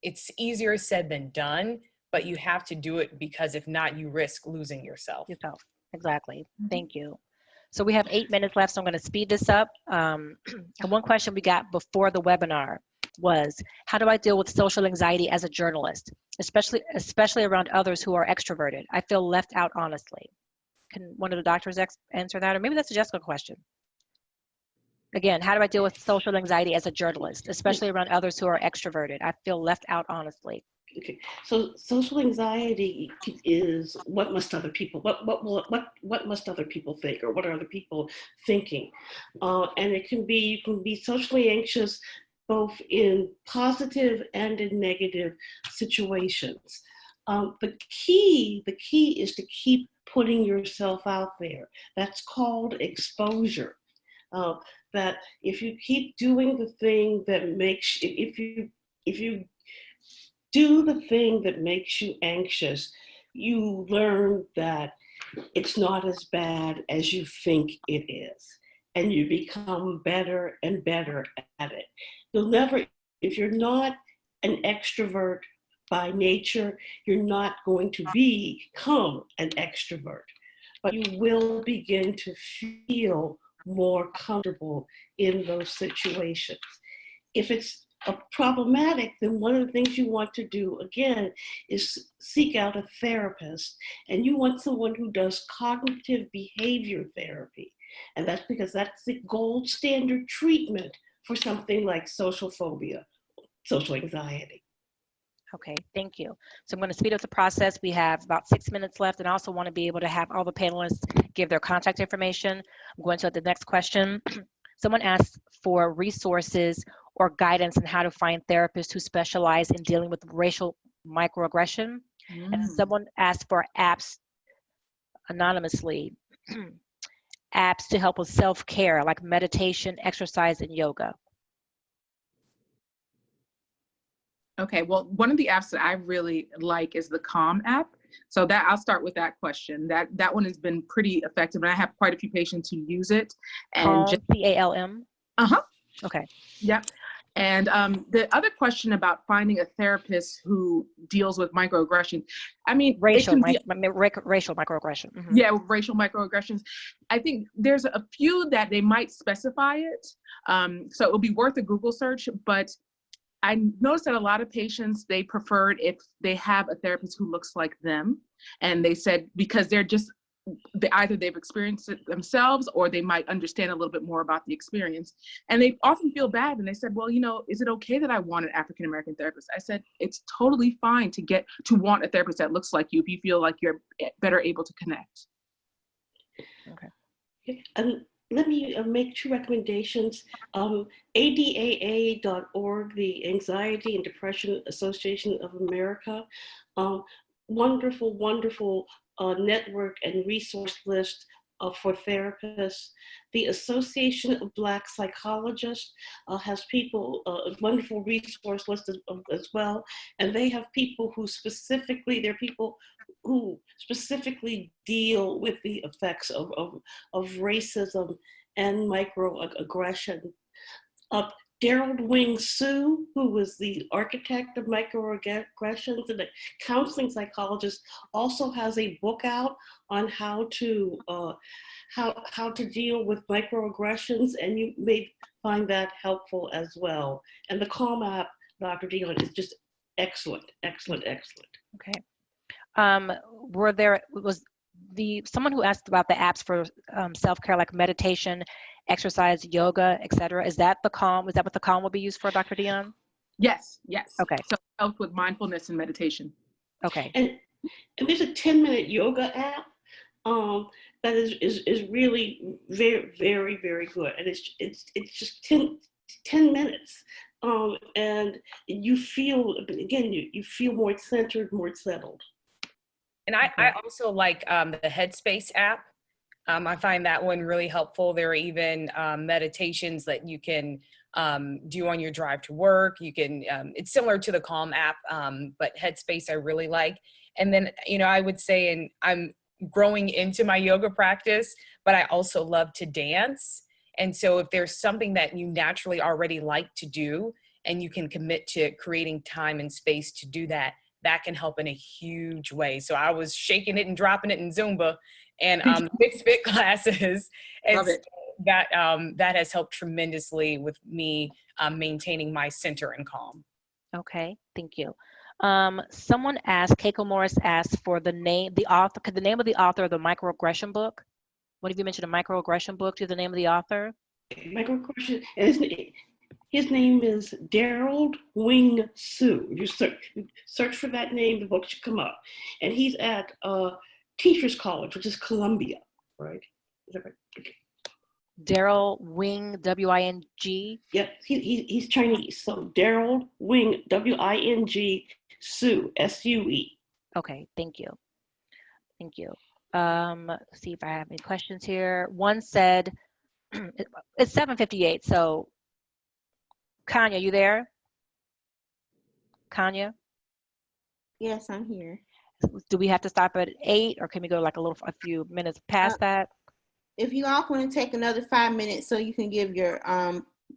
it's easier said than done, but you have to do it because if not, you risk losing yourself. Exactly. Thank you. So we have 8 minutes left, so I'm going to speed this up. And one question we got before the webinar was, how do I deal with social anxiety as a journalist, especially around others who are extroverted? I feel left out, honestly. Can one of the doctors answer that? Or maybe that's a Jessica question. Again, how do I deal with social anxiety as a journalist, especially around others who are extroverted? I feel left out, honestly. Okay, so social anxiety is what must other people must other people think, or what are other people thinking, and you can be socially anxious both in positive and in negative situations. The key is to keep putting yourself out there. That's called exposure. That if you keep doing the thing that makes, if you do the thing that makes you anxious, you learn that it's not as bad as you think it is. And you become better and better at it. You'll never, if you're not an extrovert by nature, you're not going to become an extrovert. But you will begin to feel more comfortable in those situations. If it's problematic, then one of the things you want to do, again, is seek out a therapist. And you want someone who does cognitive behavior therapy. And that's because that's the gold standard treatment for something like social phobia, social anxiety. Okay, thank you. So I'm going to speed up the process. We have about 6 minutes left, and I also want to be able to have all the panelists give their contact information. I'm going to the next question. Someone asked for resources or guidance on how to find therapists who specialize in dealing with racial microaggression. And someone asked for apps anonymously, apps to help with self-care like meditation, exercise, and yoga. Okay, well, one of the apps that I really like is the Calm app. So that I'll start with that question. That one has been pretty effective, and I have quite a few patients who use it. And Calm, C-A-L-M? Uh-huh. Okay. Yeah. And the other question about finding a therapist who deals with microaggression, I mean, Racial, it can be, racial microaggression. Mm-hmm. yeah, racial microaggressions. I think there's a few that they might specify it. So it will be worth a Google search, but I noticed that a lot of patients, they preferred if they have a therapist who looks like them. And they said, because they're just, either they've experienced it themselves or they might understand a little bit more about the experience. And they often feel bad. And they said, well, you know, is it okay that I want an African-American therapist? I said, it's totally fine to want a therapist that looks like you if you feel like you're better able to connect. Okay. Let me make 2 recommendations. ADAA.org, the Anxiety and Depression Association of America. Wonderful, wonderful network and resource list for therapists. The Association of Black Psychologists has people, a wonderful resource list as well. And they have people who specifically deal with the effects of racism and microaggression. Daryl Wing Sue, who was the architect of microaggressions and a counseling psychologist, also has a book out on how to deal with microaggressions, and you may find that helpful as well. And the Calm app, Dr. Dionne, is just excellent, excellent, excellent. Okay. Someone who asked about the apps for self-care, like meditation, exercise, yoga, etc. Is that the Calm? Is that what the Calm will be used for, Dr. Dionne? Yes. Okay. So help with mindfulness and meditation. Okay. And there's a 10-minute yoga app that is really very, very, very good. And it's just 10 minutes. And you feel, again, you feel more centered, more settled. And I also like the Headspace app. I find that one really helpful. There are even meditations that you can do on your drive to work. You can, it's similar to the Calm app, but Headspace I really like. And then, you know, I would say, and I'm growing into my yoga practice, but I also love to dance. And so if there's something that you naturally already like to do and you can commit to creating time and space to do that, that can help in a huge way. So I was shaking it and dropping it in Zumba and mixed fit classes. And Love it. That has helped tremendously with me maintaining my center and calm. Okay, thank you. Someone asked, Keiko Morris asked for the name of the author of the microaggression book. What have you mentioned, a microaggression book? Do you have the name of the author? Microaggression, his name is Daryl Wing Sue. You search for that name, the book should come up. And he's at Teachers College, which is Columbia, right? Is that right? Okay. Daryl Wing, W-I-N-G? Yep, he's Chinese. So Daryl Wing, W-I-N-G, Sue, S-U-E. Okay, thank you. Thank you. Let's see if I have any questions here. One said, it's 7:58, so Kanya, you there? Kanya? Yes, I'm here. Do we have to stop at 8 or can we go like a few minutes past that? If you all want to take another 5 minutes so you can give your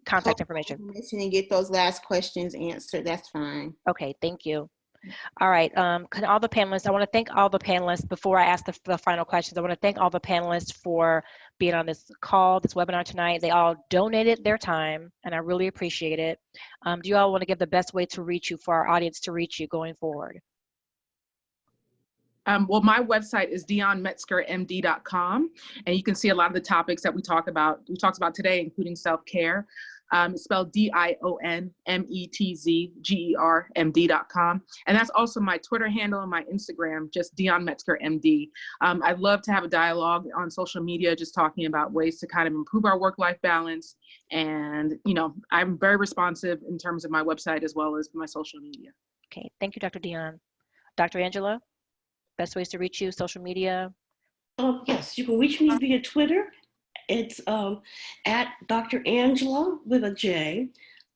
Contact information and get those last questions answered, that's fine. Okay, thank you. All right, can all the panelists, I want to thank all the panelists before I ask the final questions. I want to thank all the panelists for being on this call, this webinar tonight. They all donated their time and I really appreciate it. Do you all want to give the best way to reach you, for our audience to reach you going forward? Well, my website is DionMetzgerMD.com, and you can see a lot of the topics that we talked about today, including self-care. It's spelled DionMetzgerMD.com. And that's also my Twitter handle and my Instagram, just Dionne Metzger MD. I'd love to have a dialogue on social media, just talking about ways to kind of improve our work-life balance. And, you know, I'm very responsive in terms of my website as well as my social media. Okay, thank you, Dr. Dionne. Dr. Angela, best ways to reach you, social media? Yes, you can reach me via Twitter. It's at Dr. Angela with a J.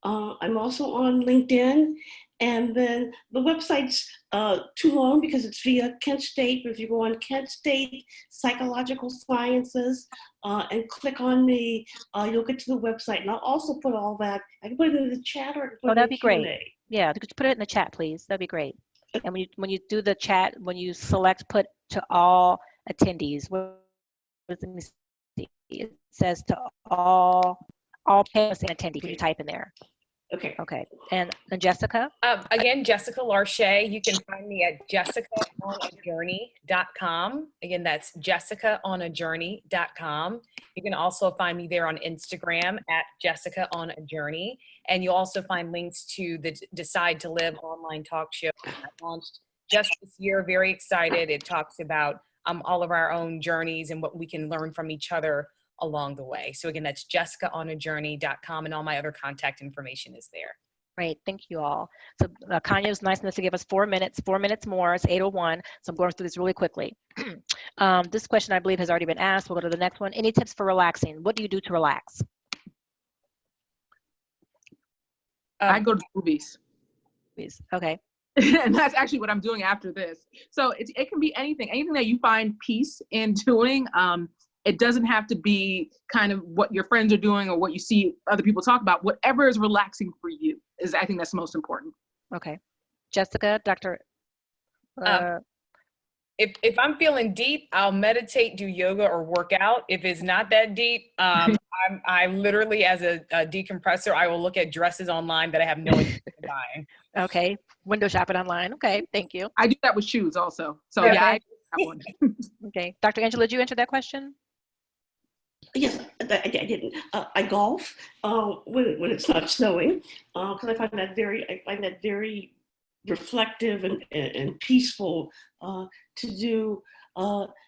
I'm also on LinkedIn And then the website's too long because it's via Kent State, but if you go on Kent State Psychological Sciences and click on me, you'll get to the website. And I'll also put all that, I can put it in the chat or I can put Oh, it that'd in be Q&A. great. Yeah, could you put it in the chat, please? That'd be great. And when you do the chat, when you select put to all attendees, let me see. It says to all panelists and attendees when you type in there. Okay. Okay. And Jessica? Again, Jessica Larché. You can find me at jessicaonajourney.com. Again, that's jessicaonajourney.com. You can also find me there on Instagram at jessicaonajourney. And you'll also find links to the Decide to Live online talk show that I launched just this year. Very excited. It talks about all of our own journeys and what we can learn from each other along the way. So again, that's jessicaonajourney.com, and all my other contact information is there. Great, thank you all. So Kanya was nice enough to give us 4 minutes more. It's 8:01, so I'm going through this really quickly. This question I believe has already been asked. We'll go to the next one. Any tips for relaxing? What do you do to relax? I go to the movies. Okay. And that's actually what I'm doing after this. So it can be anything that you find peace in doing. It doesn't have to be kind of what your friends are doing or what you see other people talk about. Whatever is relaxing for you is, I think that's most important. Okay. Jessica, Dr. If I'm feeling deep, I'll meditate, do yoga, or work out. If it's not that deep, I literally, as a decompressor, I will look at dresses online that I have no interest in buying. Okay. Window shopping online. Okay. Thank you. I do that with shoes also. So Okay. yeah, I do that one. Okay. Dr. Angela, did you answer that question? Yes, I didn't. I golf when it's not snowing because I find that very reflective and peaceful to do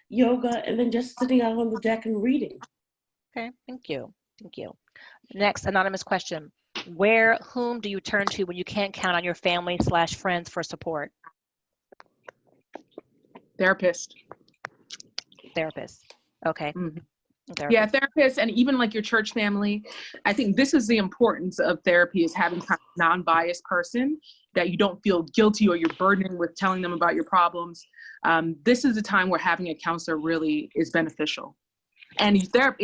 yoga and then just sitting out on the deck and reading. Okay, thank you. Thank you. Next, anonymous question. Whom do you turn to when you can't count on your family/friends for support? Therapist. Okay. Mm-hmm. Therapist. Yeah, therapists and even like your church family. I think this is the importance of therapy, is having kind of a non-biased person that you don't feel guilty or you're burdening with telling them about your problems. This is the time where having a counselor really is beneficial. And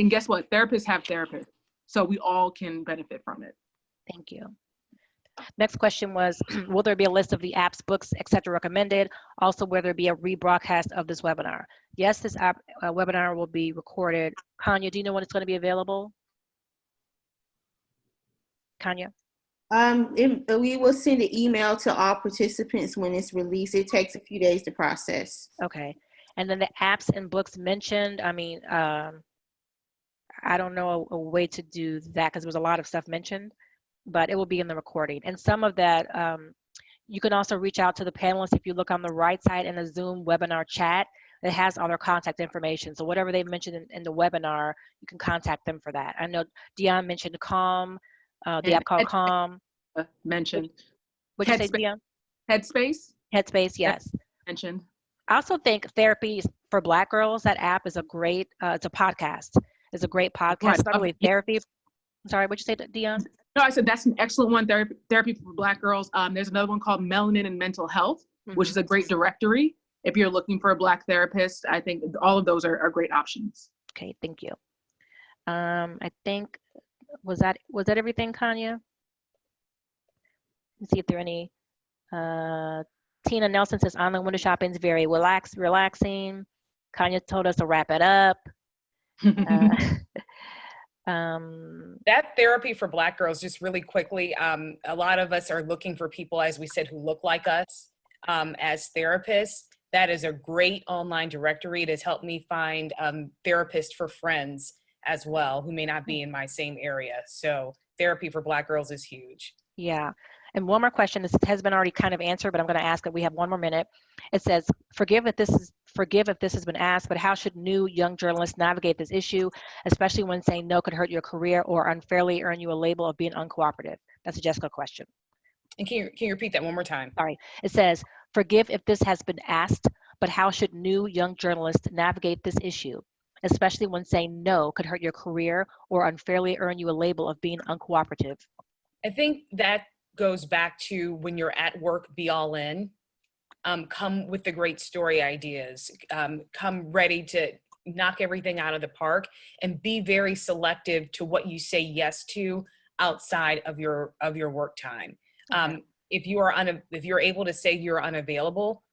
guess what? Therapists have therapists. So we all can benefit from it. Thank you. Next question was, will there be a list of the apps, books, etc. recommended? Also, will there be a rebroadcast of this webinar? Yes, this webinar will be recorded. Kanya, do you know when it's going to be available? Kanya? We will send an email to all participants when it's released. It takes a few days to process. Okay. And then the apps and books mentioned, I mean, I don't know a way to do that because there was a lot of stuff mentioned, but it will be in the recording. And some of that, you can also reach out to the panelists. If you look on the right side in the Zoom webinar chat, it has all their contact information. So whatever they mentioned in the webinar, you can contact them for that. I know Dionne mentioned Calm, the app called Calm. Mentioned. What'd you say, Dionne? Headspace? Headspace, yes. Mentioned. I also think Therapy for Black Girls, that app is a great, it's a podcast. It's a great podcast. Not only therapy. I'm sorry, what'd you say, Dionne? No, I said that's an excellent one, Therapy for Black Girls. There's another one called Melanin and Mental Health, which is a great directory. If you're looking for a Black therapist, I think all of those are great options. Okay, thank you. I think, was that everything, Kanya? Let's see if there are any. Tina Nelson says online window shopping is very relaxing. Kanya told us to wrap it up. That Therapy for Black Girls, just really quickly, a lot of us are looking for people, as we said, who look like us as therapists. That is a great online directory. It has helped me find therapists for friends as well, who may not be in my same area. So Therapy for Black Girls is huge. Yeah. And one more question. This has been already kind of answered, but I'm going to ask it. We have 1 more minute. It says, forgive if this has been asked, but how should new young journalists navigate this issue, especially when saying no could hurt your career or unfairly earn you a label of being uncooperative? That's a Jessica question. And can you repeat that one more time? Sorry. It says, forgive if this has been asked, but how should new young journalists navigate this issue, especially when saying no could hurt your career or unfairly earn you a label of being uncooperative? I think that goes back to when you're at work, be all in. Come with the great story ideas. Come ready to knock everything out of the park, and be very selective to what you say yes to outside of your work time. If you're able to say you're unavailable,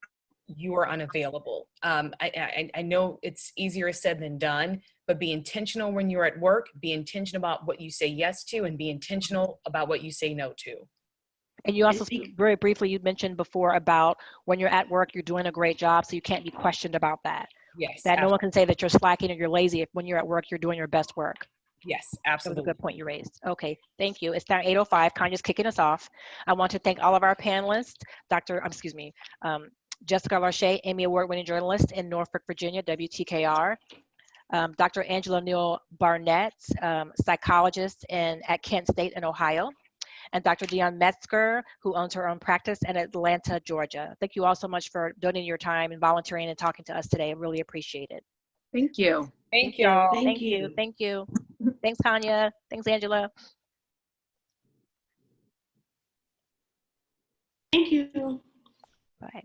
you are unavailable. I know it's easier said than done, but be intentional when you're at work, be intentional about what you say yes to, and be intentional about what you say no to. And you also, very briefly, you mentioned before about when you're at work, you're doing a great job, so you can't be questioned about that. Yes. That no one can say that you're slacking or you're lazy if when you're at work, you're doing your best work. Yes, That absolutely. was a good point you raised. Okay, thank you. It's now 8:05. Kanya's kicking us off. I want to thank all of our panelists, Jessica Larché, Emmy Award-winning journalist in Norfolk, Virginia, WTKR. Dr. Angela Neal-Barnett, psychologist at Kent State in Ohio. And Dr. Dionne Metzger, who owns her own practice in Atlanta, Georgia. Thank you all so much for donating your time and volunteering and talking to us today. I really appreciate it. Thank you. Thank y'all. Thank you. Thank you. Thanks, Kanya. Thanks, Angela. Thank you. Bye.